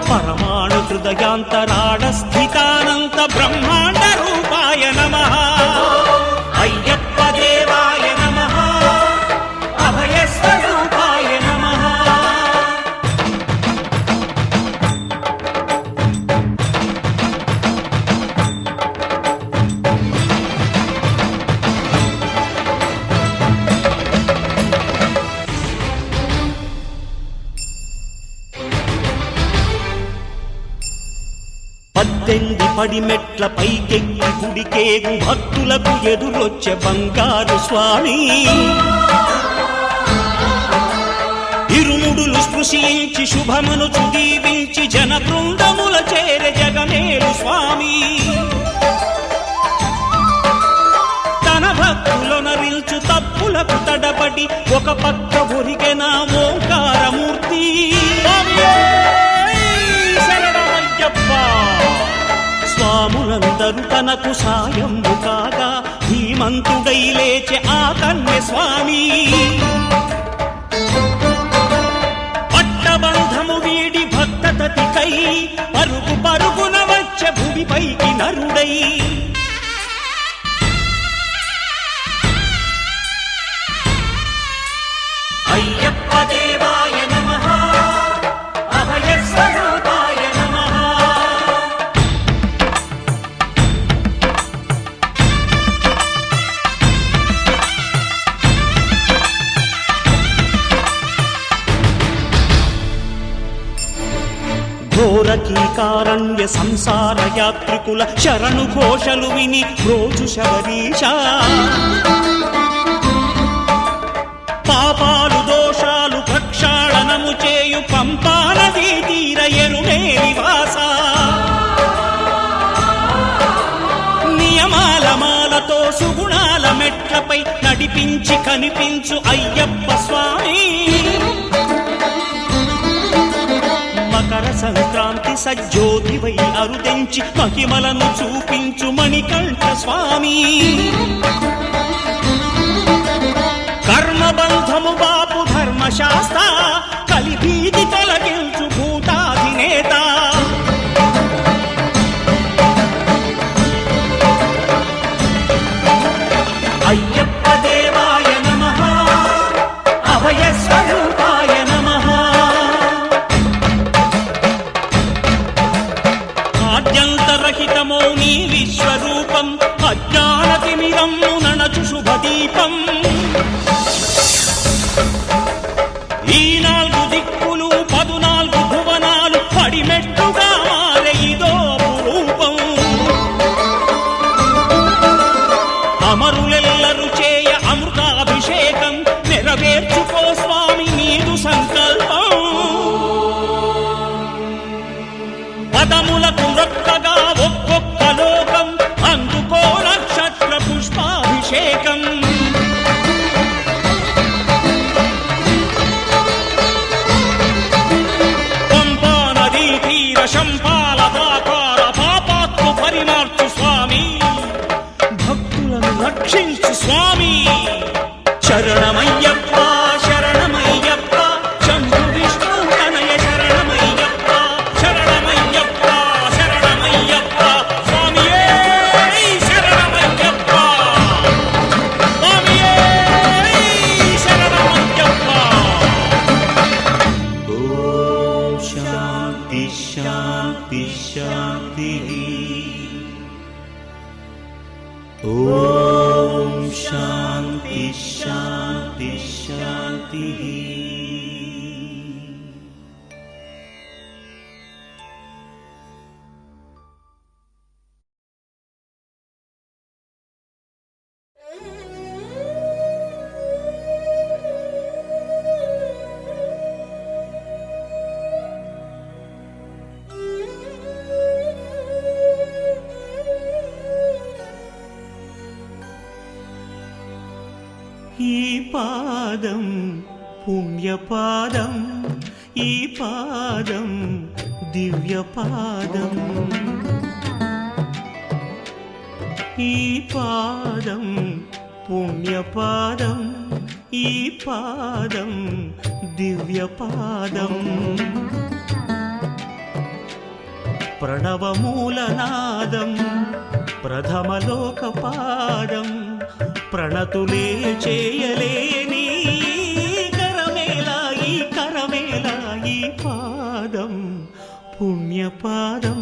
పరమాణు హృదయాంతరాళ స్థితానంత బ్రహ్మాండ రూపాయ నమః అయ్యప్ప దేవాయ నమః అభయ స్వరూపాయ నమః పద్దెనిమిది పడిమెట్ల పైకెక్కి గుడికేగు భక్తులకు ఎదురొచ్చే బంగారు స్వామి ఇరుముడులు స్పృశించి శుభమును చుదీవించి జన బృందముల చేరే జగమేలు స్వామి తన భక్తులొనరిల్చు తప్పులకు తడబడి ఒక పక్క ఒరిగెన ఓంకారమూర్తి స్వాములందరూ తనకు సాయము కాగా ధీమంతుడై లేచే ఆ కన్య స్వామి పట్టబంధము వీడి భక్తతతికై పరుగు పరుగున వచ్చే భూమిపైకి నరుడై అయ్యప్ప దేవాయ నమః అభయ స్వరూపాయ నమః ఘోరకీకారణ్య సంసార యాత్రికుల శరణు ఘోషలు విని రోజు శబరీష మెట్లపై నడిపించి కనిపించు అయ్యప్ప స్వామి మకర సంక్రాంతి సజ్జోతివై అరుదెంచి మహిమలను చూపించు మణికంఠ స్వామి కర్మబంధము బాపు ధర్మశాస్త్ర కలిభీతి తొలగించు భూతాధినేత అయ్యప్ప దేవాయ నమః అభయ స్వరూపాయ నమః ఆద్యంతరహితమో నీ విశ్వరూపం అజ్ఞానతిమిరము నణచు శుభదీపం ఈ 4 దిక్కులు 14 భువనాలు పడిమెట్టుగా మారే ఇదో రూపం అమరులెల్లరు చేయ అమృతాభిషేకం నెరవేర్చుకో స్వామి నీదు సంకల్పం పదములకు రొక్కగా ఒక్కొక్క లోకం అందుకో నక్షత్ర పుష్పాభిషేకం పంపా నదీ తీర శంపాలదాకార పాపాత్మ పరిమార్చు స్వామి భక్తులను రక్షించు స్వామి శరణమయ్యప్ప శరణమయ్యప్ప శంభు విష్ణు తనయ శరణమయ్యప్ప శరణమయ్యప్ప శరణమయ్యప్ప స్వామియే శరణమయ్యప్ప స్వామియే శరణమయ్యప్ప ఓం శాంతి శాంతి శాంతి ఓం శాంతి శాంతి శాంతి ఈ పాదం పుణ్యపాదం ఈ పాదం దివ్యపాదం ఈ పాదం పుణ్యపాదం ఈ పాదం దివ్యపాదం ప్రణవమూలనాదం ప్రథమలోకపాదం ప్రణతులే చేయలేని కరమేలా ఈ కరమేలా ఈ పాదం పుణ్యపాదం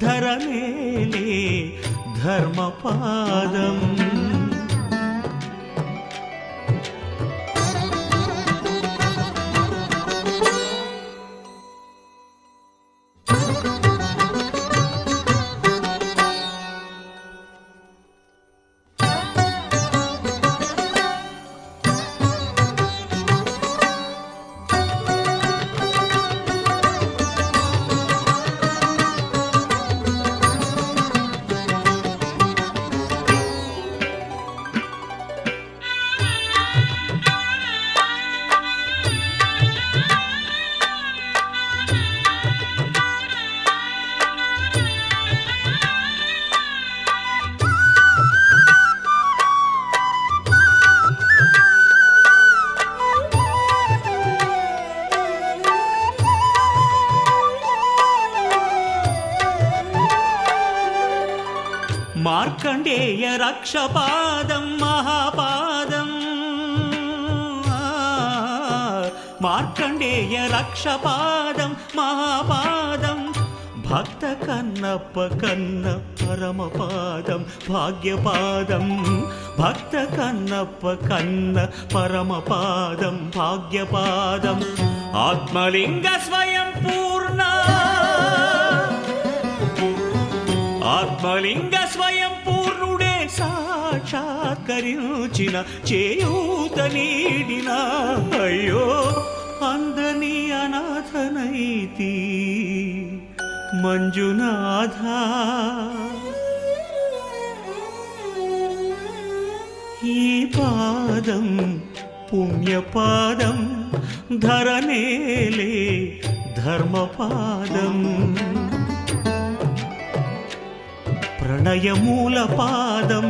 ధరమేలే ధర్మపాదం మార్కండేయ రక్షపాదం మహాపాదం మార్కండేయ రక్షపాదం మహాపాదం భక్త కన్నప్ప కన్న పరమపాదం భాగ్యపాదం భక్త కన్నప్ప కన్న పరమపాదం భాగ్యపాదం ఆత్మలింగ స్వయం పూర్ణ ఆత్మలింగ స్వయం పూర్ణుడే సాక్షాత్కరించిన చేయూత నీడిన అయ్యో అందని అనాథనైతి మంజునాథ ఈ పాదం పుణ్యపాదం ధరనేలే ధర్మపాదం ప్రణయమూల పాదం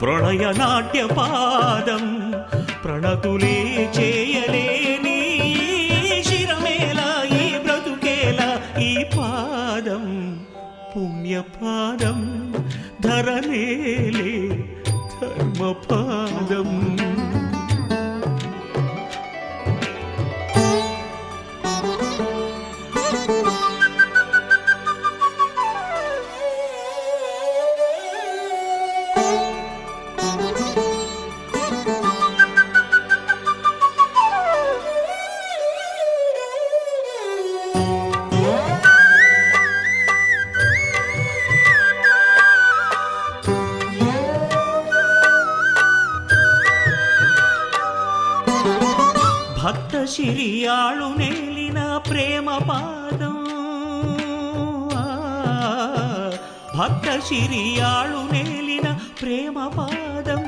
ప్రణయ నాట్య పాదం ప్రణతులే చేయలేని శిరమేలా ఈ బ్రతుకేలా ఈ పాదం పుణ్యపాదం ధరనేలే ధర్మపాదం భక్త శిరియాళు నేలిన ప్రేమ పాదం భక్త శిరియాళు నేలిన ప్రేమ పాదం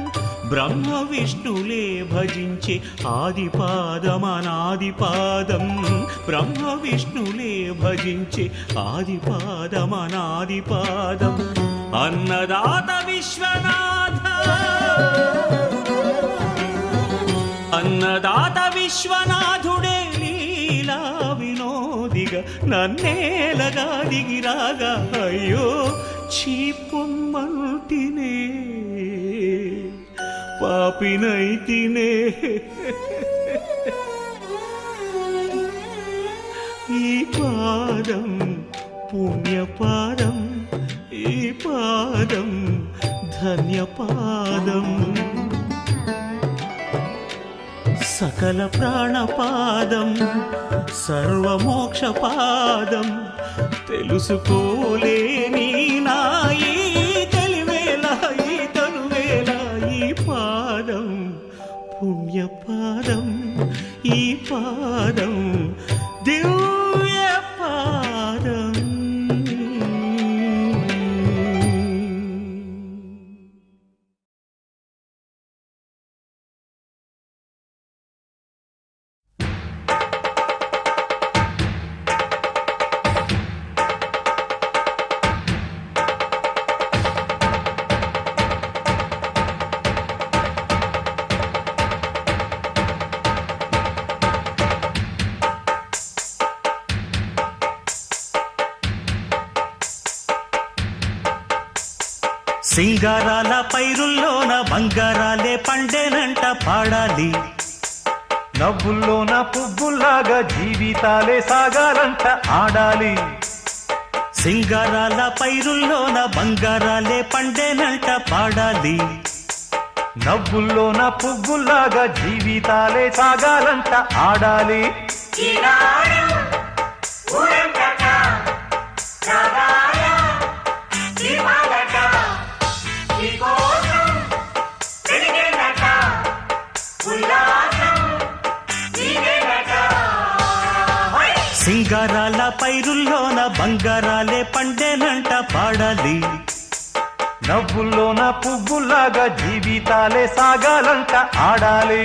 బ్రహ్మ విష్ణులే భజించే ఆది పాదం అనాది పాదం బ్రహ్మ విష్ణులే భజించే ఆది పాదం అనాది పాదం అన్నదాత విశ్వనాథ అన్నదాత విశ్వనాథుడే లీలా వినోదిగా నన్నేలగా దిగిరాగా అయ్యో చీపొమ్మంటినే పాపినైతినే ఈ పాదం పుణ్యపాదం ఈ పాదం ధన్యపాదం సకల ప్రాణపాదం సర్వమోక్షపాదం తెలుసుకోలేని నాయి తెలివేళ ఈ తనువేళ ఈ పాదం పుణ్యపాదం ఈ పాదం దివ్య పాదం సింగారాల పైరుల్లోన బంగారాలే పండేనంట పాడాలి నవ్వుల్లోన పువ్వుల్లాగా జీవితాలే సాగాలంట ఆడాలి సింగారాల పైరుల్లోన బంగారాలే పండేనంట పాడాలి నవ్వుల్లోన పువ్వుల్లాగా జీవితాలే సాగాలంట ఆడాలి సింగారాల పైరుల్లోన బంగారాలే పండేనంట పాడాలి నవ్వుల్లోన పువ్వుల్లాగా జీవితాలే సాగాలంట ఆడాలి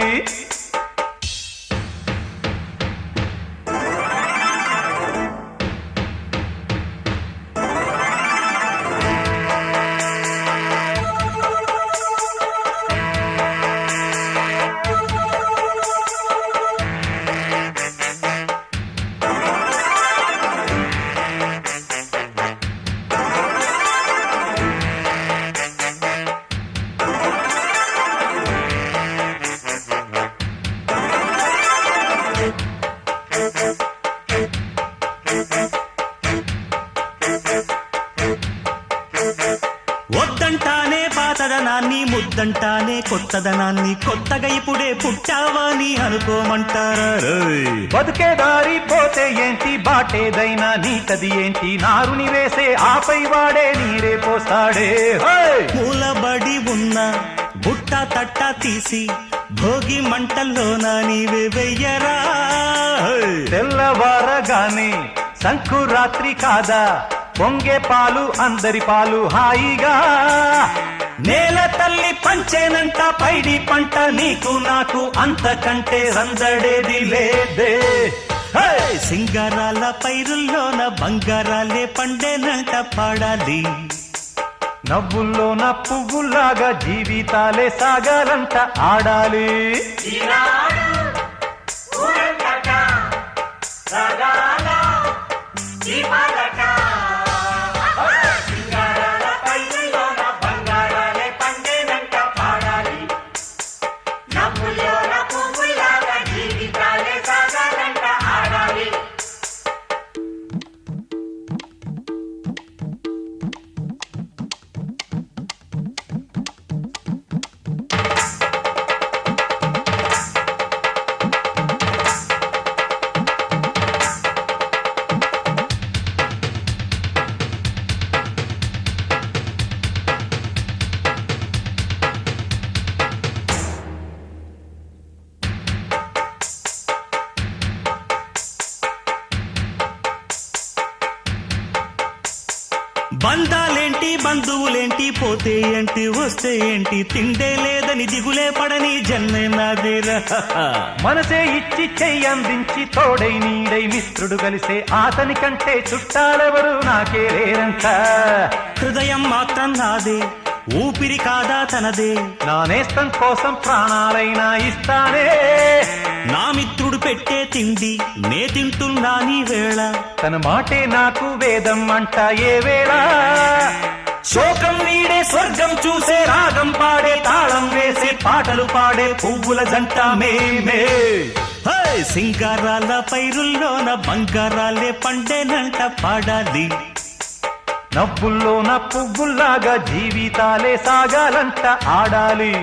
వద్దంటానే పాతదనాన్ని ముద్దంటానే కొత్తదనాన్ని కొత్తగా ఇప్పుడే పుట్టావని అనుకోమంటారా బతుకే దారి పోతే ఏంటి బాటేదైనా నీకది ఏంటి నారుని వేసే ఆపై వాడే నీరే పోస్తాడే మూలబడి ఉన్న బుట్ట తట్ట తీసి భోగి మంటల్లోన నీవే వెయ్యరా తెల్లవారగానే సంకురాత్రి కాదా పొంగే పాలు అందరి పాలు హాయిగా నేల తల్లి పంచేనంట పైడి పంట నీకు నాకు అంతకంటే రందడేది లేదే హే! సింగారాల పైరుల్లోన బంగారాలే పండేనంట పాడాలి నవ్వుల్లోన పువ్వుల్లాగా జీవితాలే సాగాలంట ఆడాలి బంధాలేంటి బంధువులేంటి పోతే ఏంటి వస్తే ఏంటి తిండే లేదని దిగులే పడని జన్మే నాదేరా మనసే ఇచ్చి చెయ్యి అందించి తోడై నీడై మిత్రుడు కలిసే అతని కంటే చుట్టాలెవరు నాకే లేరంట హృదయం మాత్రం నాదే ఊపిరి కాదా తనదే నా నేస్తం కోసం ప్రాణాలైనా ఇస్తానే నా మిత్రుడు పెట్టే తిండి నే తింటున్నా నీ వేళ తన మాటే నాకు వేదం అంట ఏ వేళ శోకం వీడే స్వర్గం చూసే రాగం పాడే తాళం వేసే పాటలు పాడే పువ్వుల జంట మేమే హే! సింగారాల పైరుల్లోన బంగారాలే పండేనంట పాడాలి నవ్వుల్లోన పువ్వుల్లాగా జీవితాలే సాగాలంట ఆడాలి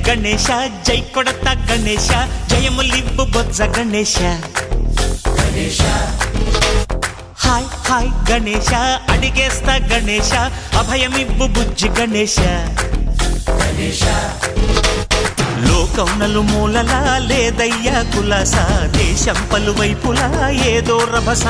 గణేశ జై కొడత గణేశ జయములివ్వు బొజ్జ గణేశ హాయ్ హాయ్ గణేశ అడిగేస్తా గణేశ అభయమివ్వు బుజ్జి గణేశ లోకం నలుమూలలా లేదయ్యా కులాస దేశం పలువైపులా ఏదో రభస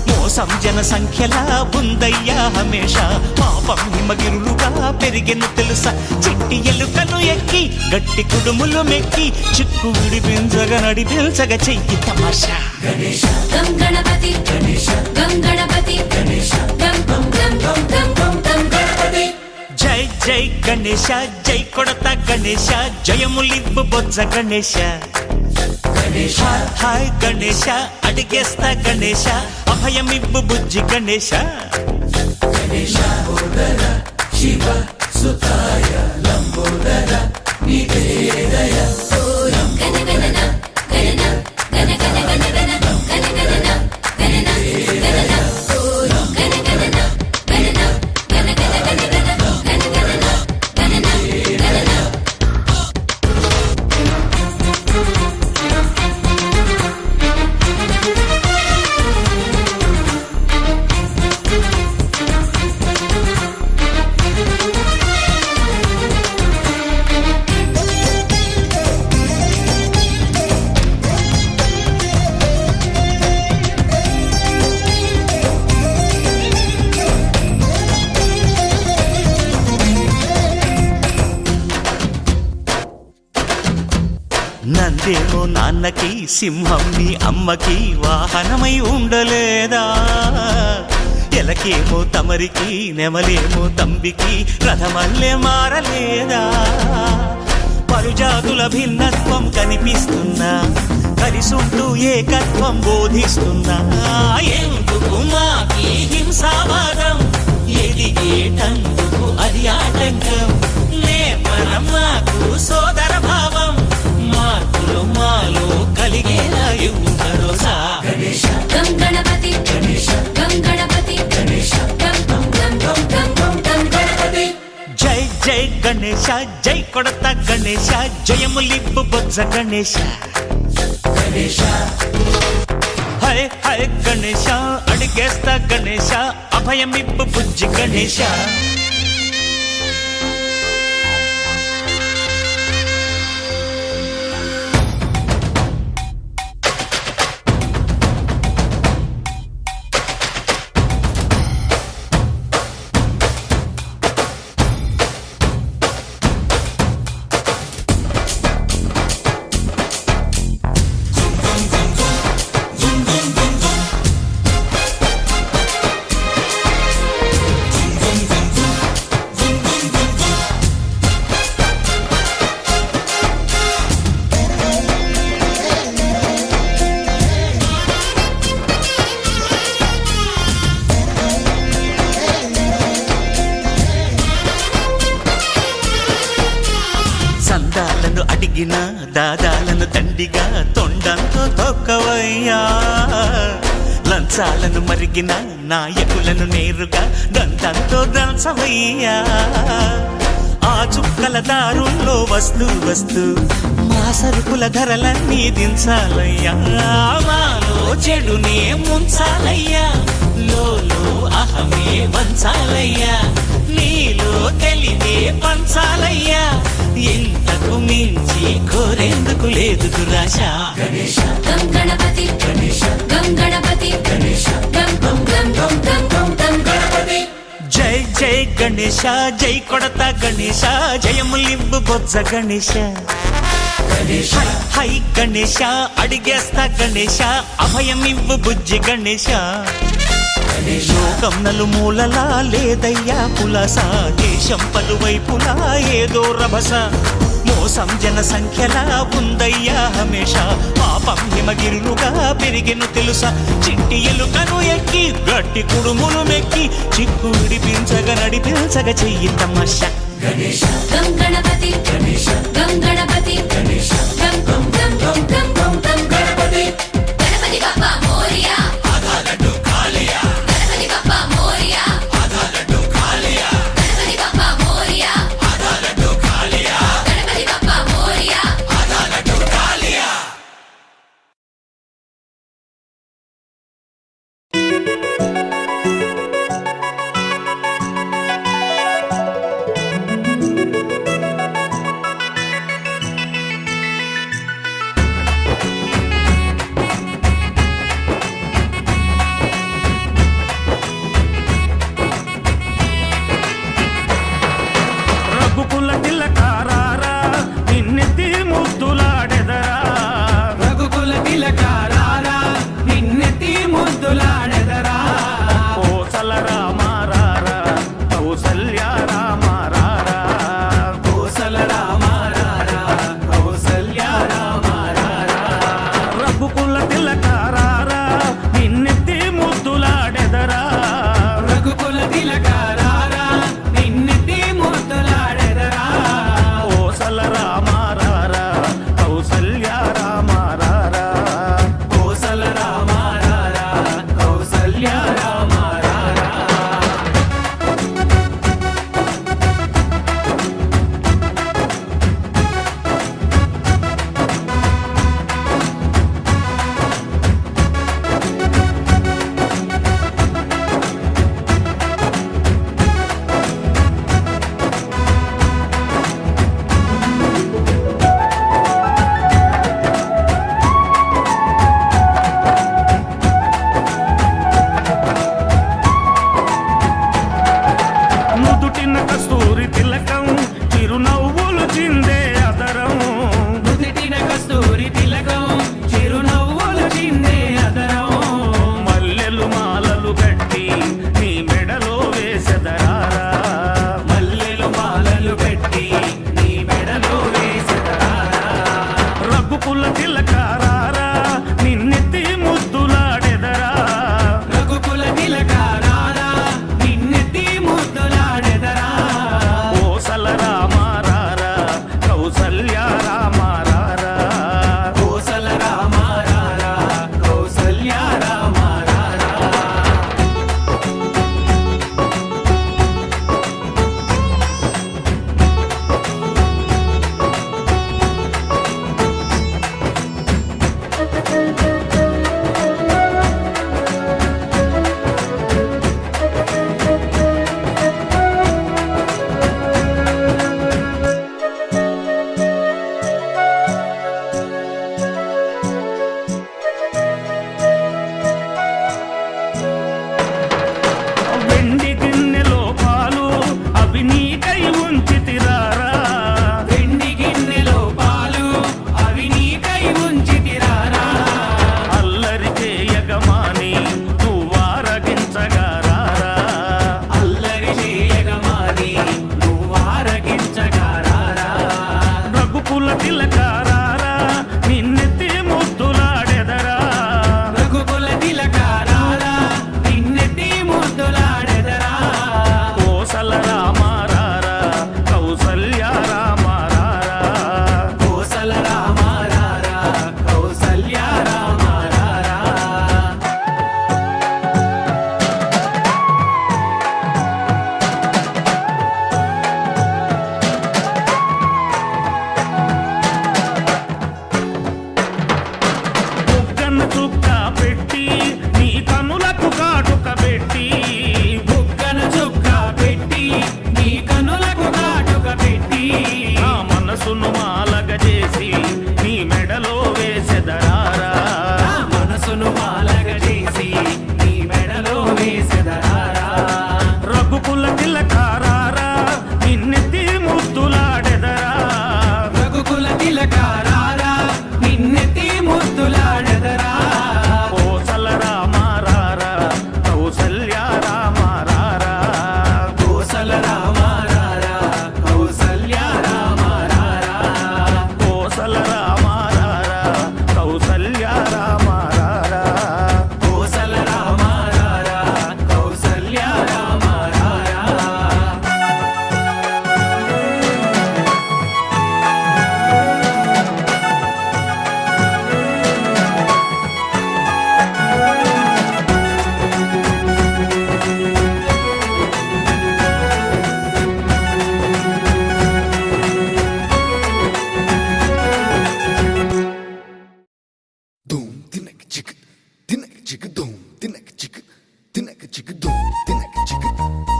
మోసం జన సంఖ్యలా ఉందయ్యా హమేష పాపం హిమగిరులుగా పెరిగెను తెలుసా చిట్టి ఎలుకను ఎక్కి గట్టి కుడుములు మెక్కి చిక్కు విడిపించగా నడిపించగా చెయ్యి తమాషా గం గణపతి గం గణపతి గం గం గం గం గం గం గం గణపతి జై జై గణేశ జై కొడత గణేశ జయములివ్వు బొజ్జ గణేశ హాయ్ గణేశ అడిగేస్తా గణేశ అభయమివ్వు బుజ్జి గణేశ శివ సుతాయ లంబోదర నివేదయ గణ గణన గణన గణ గణ గణ గణ గణ గణన గణన గణన గణ గణన గణన గణ గణ గణ గణ గణ గణన గణన గణన నాన్నకి సింహం నీ అమ్మకి వాహనమై ఉండలేదా? ఎలకేమో తమరికి నెమలేమో తంబికి రథమల్లే మారలేదా? పలుజాతుల భిన్నత్వం కనిపిస్తున్నా కలిసుంటూ ఏకత్వం బోధిస్తున్నా ఎందుకు మాకి హింసావాదం ఎదిగేటందుకు అది ఆటంకం నేపరం మాకు సోదర భావం మార్పులు మాలో కలిగేలా ఇవ్వు భరోసా గం గణపతి గం గణపతి గం గం గం గం గం గం గం గణపతి జై జై గణేశ జై కొడత గణేశ జయములిప్పు బొజ్జ గణేశ హై హై గణేశ అడిగేస్తా గణేశ అభయమిప్పు బుజ్జి గణేశ సందాలను అడిగిన దాదాలను దండిగా తొండంతో తొక్కవయ్యా లంచాలను మరిగిన నాయకులను నేరుగా దంతంతో దంచవయ్యా ఆ చుక్కల దారుల్లో వస్తూ వస్తూ మా సరుకుల ధరలన్నీ దించాలయ్యా మాలో చెడునే ముంచాలయ్యా లోలో అహమే వంచాలయ్యా నీలో తెలివే పంచాలయ్యా ఇంతకు మించి కోరేందుకు లేదు దురాశ గం గణపతి గం గణపతి గం గం గం గం గం గం గం గణపతి జై జై గణేశ జై కొడత గణేశ జయములివ్వు బొజ్జ గణేశ హై హై గణేశ అడిగేస్తా గణేశ అభయమివ్వు బుజ్జి గణేశ లోకం నలుమూలలా లేదయ్యా పులస దేశం పలువైపులా ఏదో రభస మోసం జన సంఖ్యలా ఉందయ్యా హమేష పాపం హిమగిరులుగా పెరిగెను తెలుసా చిట్టి ఎలుకను ఎక్కి గట్టి కుడుములు మెక్కి చిక్కు విడిపించగా నడిపించగ చెయ్యి తమాష గం గణపతి గం గణపతి గం గం గం గం గం గం గం గణపతి గణపతి బప్పా మోరియా గణపతి బప్పా మోరియా గణపతి బప్పా మోరియా గణపతి బప్పా మోరియా వెండి గిన్నెలో పాలు అవి నీకై ఉంచితిరారా వెండి గిన్నెలో పాలు అవి నీకై ఉంచితిరారా అల్లరి చేయగమాని నువ్వారగించగారారా అల్లరి చేయగమాని నువ్వారగించగారారా రఘుకుల తిలకారారా నిన్నెత్తి ముద్దులాడెదరా రఘుకుల తిలకారారా నిన్నెత్తి ముద్దులాడెదరా కోసల రామారారా కౌసల్య రామారారా కోసల రామారారా కౌసల్య రామారారా బుగ్గన చుక్క పెట్టి నీ కనులకు కాటుక పెట్టి బుగ్గన చుక్క పెట్టి నీ కనులకు కాటుక పెట్టి నా మనసును మాలగ చేసి నీ మెడలో వేసెదరారా మనసును మాలగ చేసి నీ మెడలో వేసెదరారా రఘుకుల తిలకారారా నిన్నెత్తి ముద్దులాడెదరా రఘుకుల తిలకారారా నిన్నెత్తి ముద్దులాడెదరా Kosala రామారారా Kaushalya రామారారా Kosala రామారారా Kaushalya రామారారా Kosala రామారారా Kaushalya రామారారా Kosala రామారారా Kaushalya రామారారా Doom, tinek chick, doom, tinek chick, doom, tinek chick, doom, tinek chick, doom,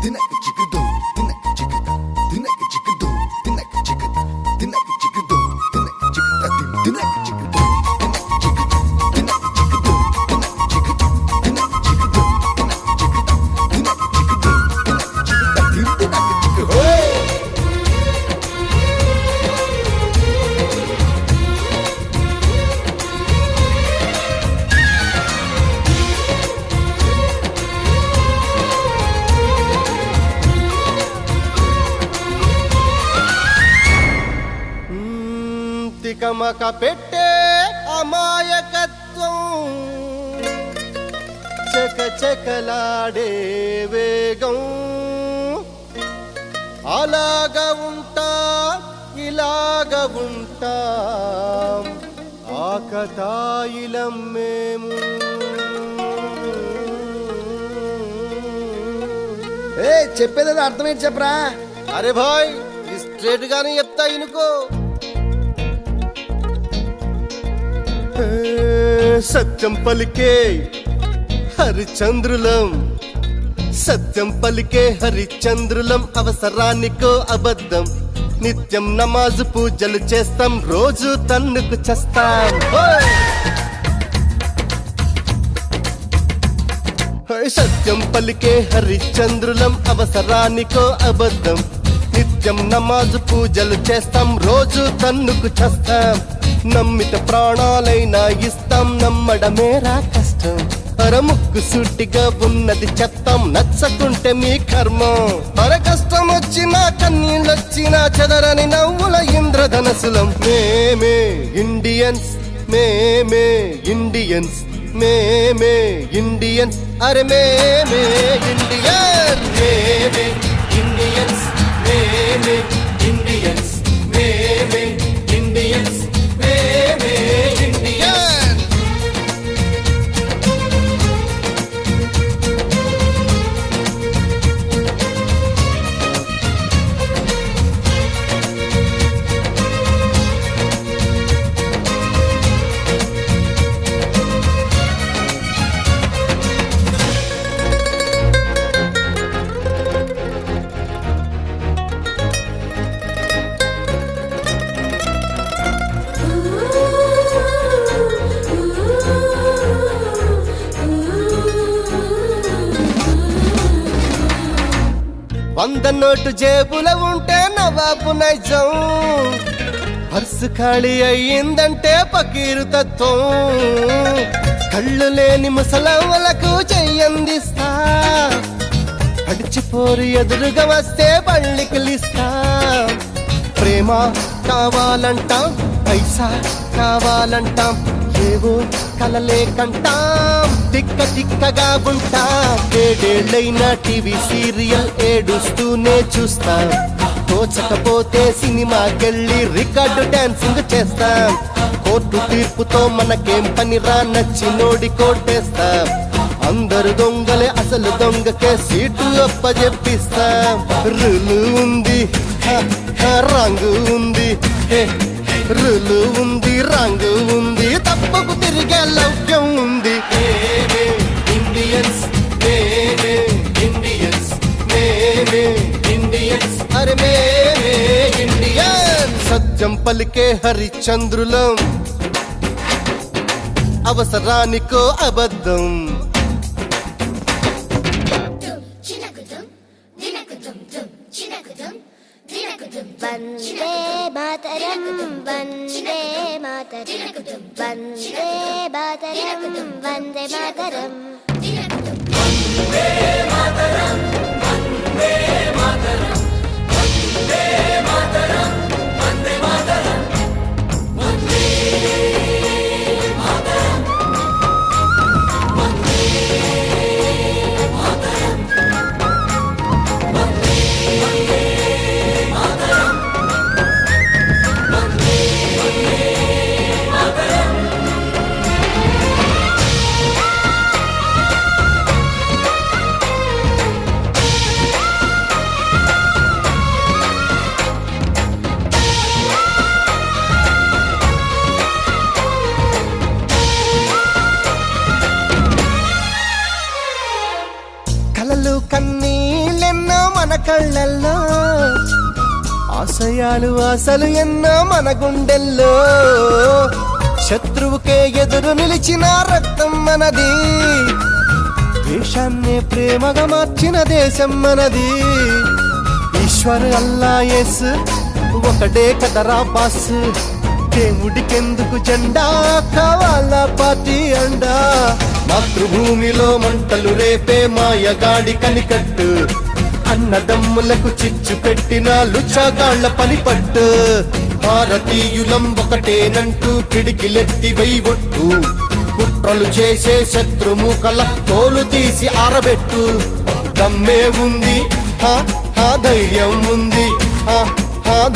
tinek chick, doom, tinek chick, doom, tinek chick, tinek chick, doom, tinek chick, doom, tinek chick, tinek chick, doom, tinek chick, doom, tinek chick, hey! తికమక పెట్టే అమాయకత్వం చకచకలాడే వేగం అలాగా ఉంటా ఇలాగ ఉంటా ఆకతాయిలం మేము చెప్పేది అర్థమేంటి చెప్పరా అరే భాయ్ స్ట్రేట్ గానే చెప్తా ఇనుకో సత్యం పలికే హరిచంద్రులం సత్యం పలికే హరిచంద్రులం అవసరానికో అబద్ధం నిత్యం నమాజు పూజలు చేస్తాం రోజు తన్నుకు చేస్తాం సత్యం పలికే హరిచంద్రులం అవసరానికో అబద్ధం నిత్యం నమాజు పూజలు చేస్తాం రోజు తన్నుకు చేస్తాం నమ్మిత ప్రాణాలైనా ఇస్తాం నమ్మడమేరా కష్టం అరముక్కు సూటిగా ఉన్నది చెత్తం నచ్చకుంటే మీ కర్మం అర కష్టం వచ్చినా కన్నీళ్ళొచ్చినా చెదరని నవ్వుల ఇంద్రధనసులం మేమే ఇండియన్స్ మేమే ఇండియన్స్ మేమే ఇండియన్స్ అరే మేమే ఇండియన్ మేమే ఇండియన్స్ మేమే ఇండియన్స్ మేమే ఇండియన్స్ మేమే ఇండియన్ 100 నోటు జేబుల ఉంటే నవాబు నైజం, పర్సు ఖాళీ అయ్యిందంటే పకీరు తత్వం. కళ్ళు లేని ముసలమ్మలకు చెయ్యందిస్తా, అడిచిపోరు ఎదురుగా వస్తే పళ్ళికిలిస్తా. ప్రేమ కావాలంటాం, పైసా కావాలంటాం, ఏవో కలలే కంటాం, తిక్క తిక్కగా ఉంటాం. 7 ఏళ్ళైనా టీవీ సీరియల్ ఏడుస్తూనే చూస్తాం, తోచకపోతే సినిమాకెళ్ళి రికార్డు డాన్సింగ్ చేస్తాం. కోర్టు తీర్పుతో మనకేం పనిరా, నచ్చినోడి కోటేస్తాం. అందరు దొంగలే అసలు దొంగకే సీటు అప్పజెప్పిస్తాం. రులు ఉంది రంగు ఉంది, రులు ఉంది రంగు ఉంది, తప్పకు తిరిగే లౌక్యం ఉంది. ఇండియన్స్ ఇండియన్స్ ఇండియన్స్ అరే మేమే ఇండియన్. సత్యం పలికే హరిచంద్రులం, అవసరానికో అబద్ధం. వందే మాతరం వందే మాతరం వందే మాతరం వందే మాతరం వందే మాతరం వందే మాతరం వందే మాతరం వందే మాతరం వందే మాతరం వందే మాతరం వందే మాతరం వందే మాతరం. కలలు కన్నీళ్ళెన్నో మన కళ్ళల్లో, ఆశయాలు ఆశలు ఎన్నో మన గుండెల్లో. శత్రువుకే ఎదురు నిలిచిన రక్తం మనది, దేశాన్నే ప్రేమగా మార్చిన దేశం మనది. ఈశ్వర్ అల్లా యేసు ఒకడే కదరా బాస్, దేవుడికెందుకు జెండా కావాలా పార్టీ అండా. మాతృభూమిలో మంటలు రేపే మాయగాడి కనికట్టు, అన్నదమ్ములకు చిచ్చు పెట్టిన లుచ్చాగాళ్ల పనిపట్టు. భారతీయులం ఒకటేనంటూ పిడికిలెత్తి వెయ్యొట్టు, కుట్రలు చేసే శత్రుముఖల తోలు తీసి ఆరబెట్టు. దమ్మే ఉంది ధైర్యం ఉంది,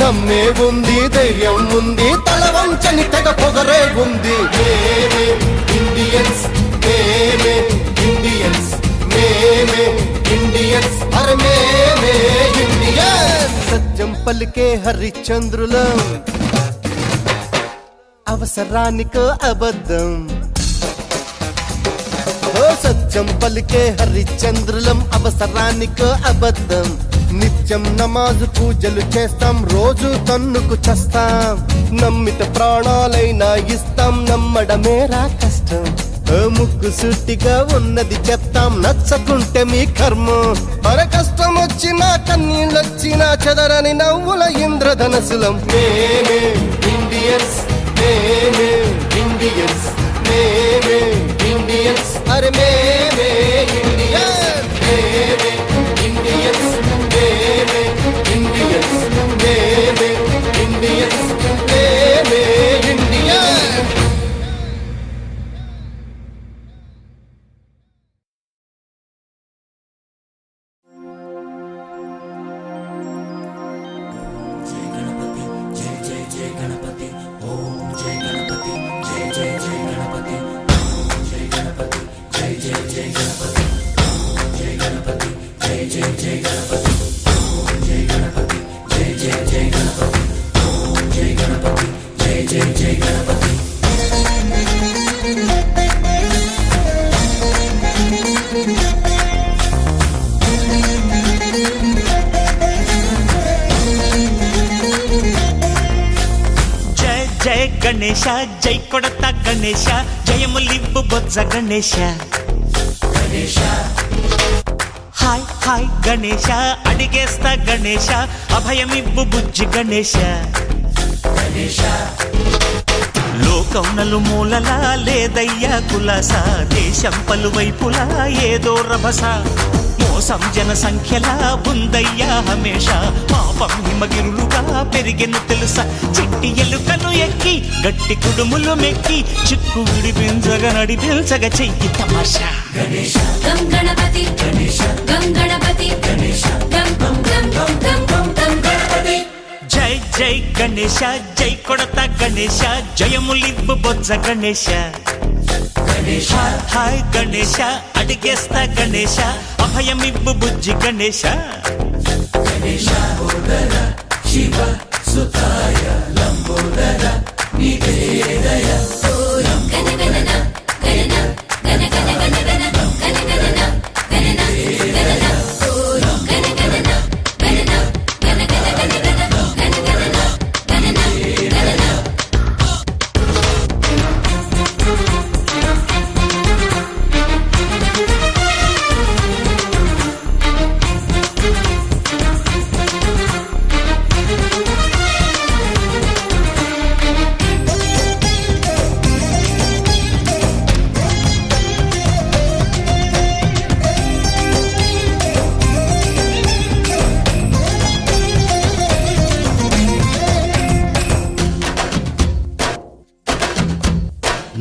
దమ్మే ఉంది ధైర్యం ఉంది, తల వంచని తెగ పొగరే ఉంది. మేమే ఇండియన్స్ మేమే ఇండియన్స్ మేమే ఇండియన్స్ అరే మేమే ఇండియన్స్. సత్యం పలికే హరిచంద్రులం, అవసరానికో అబద్ధం. ఓ సత్యం పలికే హరిచంద్రులం, అవసరానికో అబద్ధం. నిత్యం నమాజు పూజలు చేస్తాం, రోజు తన్నుకు చేస్తాం. నమ్మిత ప్రాణాలైనా ఇస్తాం, నమ్మడమేరా కష్టం. ముక్కు సుట్టిగా ఉన్నది చెప్తాం, నచ్చకుంటే మీ కర్మ. అర కష్టం వచ్చినా కన్నీళ్ళొచ్చినా చెదరని నవ్వుల ఇంద్రధనసులం. మేమే ఇండియన్స్ మేమే ఇండియన్స్ మేమే ఇండియన్స్ అరే మేమే ఇండియన్స్ మేమే ఇండియన్స్ మేమే ఇండియన్స్ మేమే ఇండియన్స్ మేమే ఇండియన్స్. జయ గణేశ జై కొడత గణేశ, జయములివ్వు బొజ్జ గణేశ. హాయ్ హాయ్ గణేశ అడిగేస్తా గణేశ అభయమివ్వు బుజ్జి గణేశ లోకం నలుమూలలా లేదయ్యా కులాస దేశం పలువైపులా ఏదో రభస మోసం జన సంఖ్యలా ఉందయ్యా హమేష పాపం హిమగిరులుగా పెరిగెను తెలుసా చిట్టి ఎలుకను ఎక్కి గట్టి కుడుములు మెక్కి చిక్కు విడిపించగా నడిపించగా చెయ్యి తమాషా గం గణపతి గం గణపతి గం గం గం గం గం గం గం గణపతి జై జై గణేశ జై కొడత గణేశ జయములివ్వు బొజ్జ గణేశ హాయ్ గణేశ అడిగేస్తా గణేశ అభయమివ్వు బుజ్జి గణేశ శివ సుతాయ లంబోదర నివేదయ గణ గణన గణన గణ గణ గణ గణ గణ గణన గణన గణన గణ గణన గణన గణ గణ గణ గణ గణ గణన గణన గణన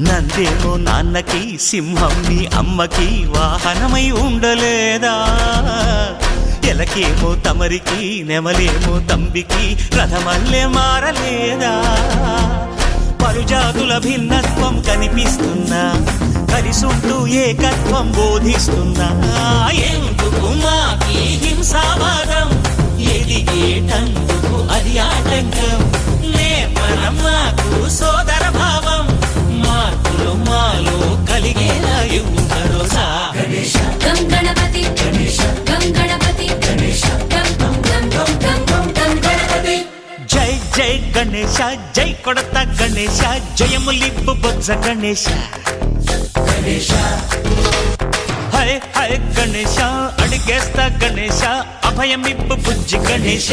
నందేమో నాన్నకి సింహం నీ అమ్మకి వాహనమై ఉండలేదా ఎలకేమో తమరికి నెమలేమో తంబికి రథమల్లే మారలేదా పలుజాతుల భిన్నత్వం కనిపిస్తున్నా కలిసుంటూ ఏకత్వం బోధిస్తున్నా ఎందుకు మాకి హింసావాదం ఎదిగేటందుకు అది ఆటంకం నేపరం మాకు సోదర భావం మార్పులు మాలో కలిగేలా భరోసా గం గణపతి గం గణపతి గం గం గం గం గం గం గం గణపతి జై జై గణేశ జై కొడత గణేశ జయములివ్వు బొజ్జ గణేశ హై హై గణేశ అడిగేస్తా గణేశ అభయమివ్వు బుజ్జి గణేశ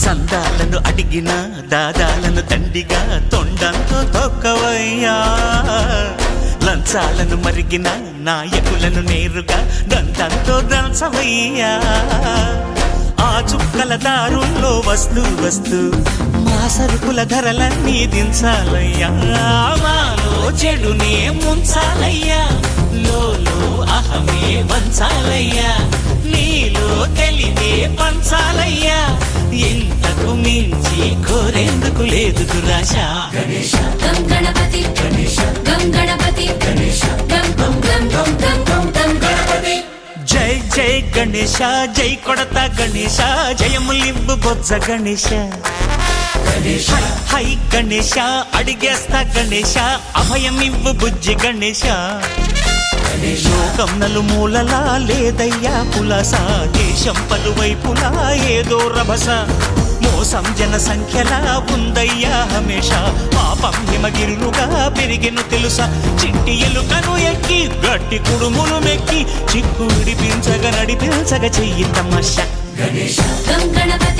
సందాలను అడిగిన దాదాలను దండిగా తొండంతో తొక్కవయ్యా లంచాలను మరిగిన నాయకులను నేరుగా దంతంతో దంచవయ్యా ఆ చుక్కల దారుల్లో వస్తూ వస్తూ మా సరుకుల ధరలన్నీ దించాలయ్యా మాలో చెడునే ముంచాలయ్యా లోలో అహమే వంచాలయ్యా నీలో తెలివే పంచాలయ్యా ఇంతకు మించి కోరేందుకు లేదు దురాశ గం గణపతి గం గణపతి గం గం గం గం గం గం గం గణపతి జై జై గణేశ జై కొడత గణేశ జయములివ్వు బొజ్జ గణేశ హై హై గణేశ అడిగేస్తా గణేశ అభయమివ్వు బుజ్జి గణేశ లోకం నలుమూలలా లేదయ్యా పులస దేశం పలువైపులా ఏదో రభస మోసం జన సంఖ్యలా ఉందయ్యా హమేష పాపం హిమగిరులుగా పెరిగెను తెలుసా చిట్టి ఎలుకను ఎక్కి గట్టి కుడుములు మెక్కి చిక్కు విడిపించగా నడిపించగా చెయ్యి తమాషా గం గణపతి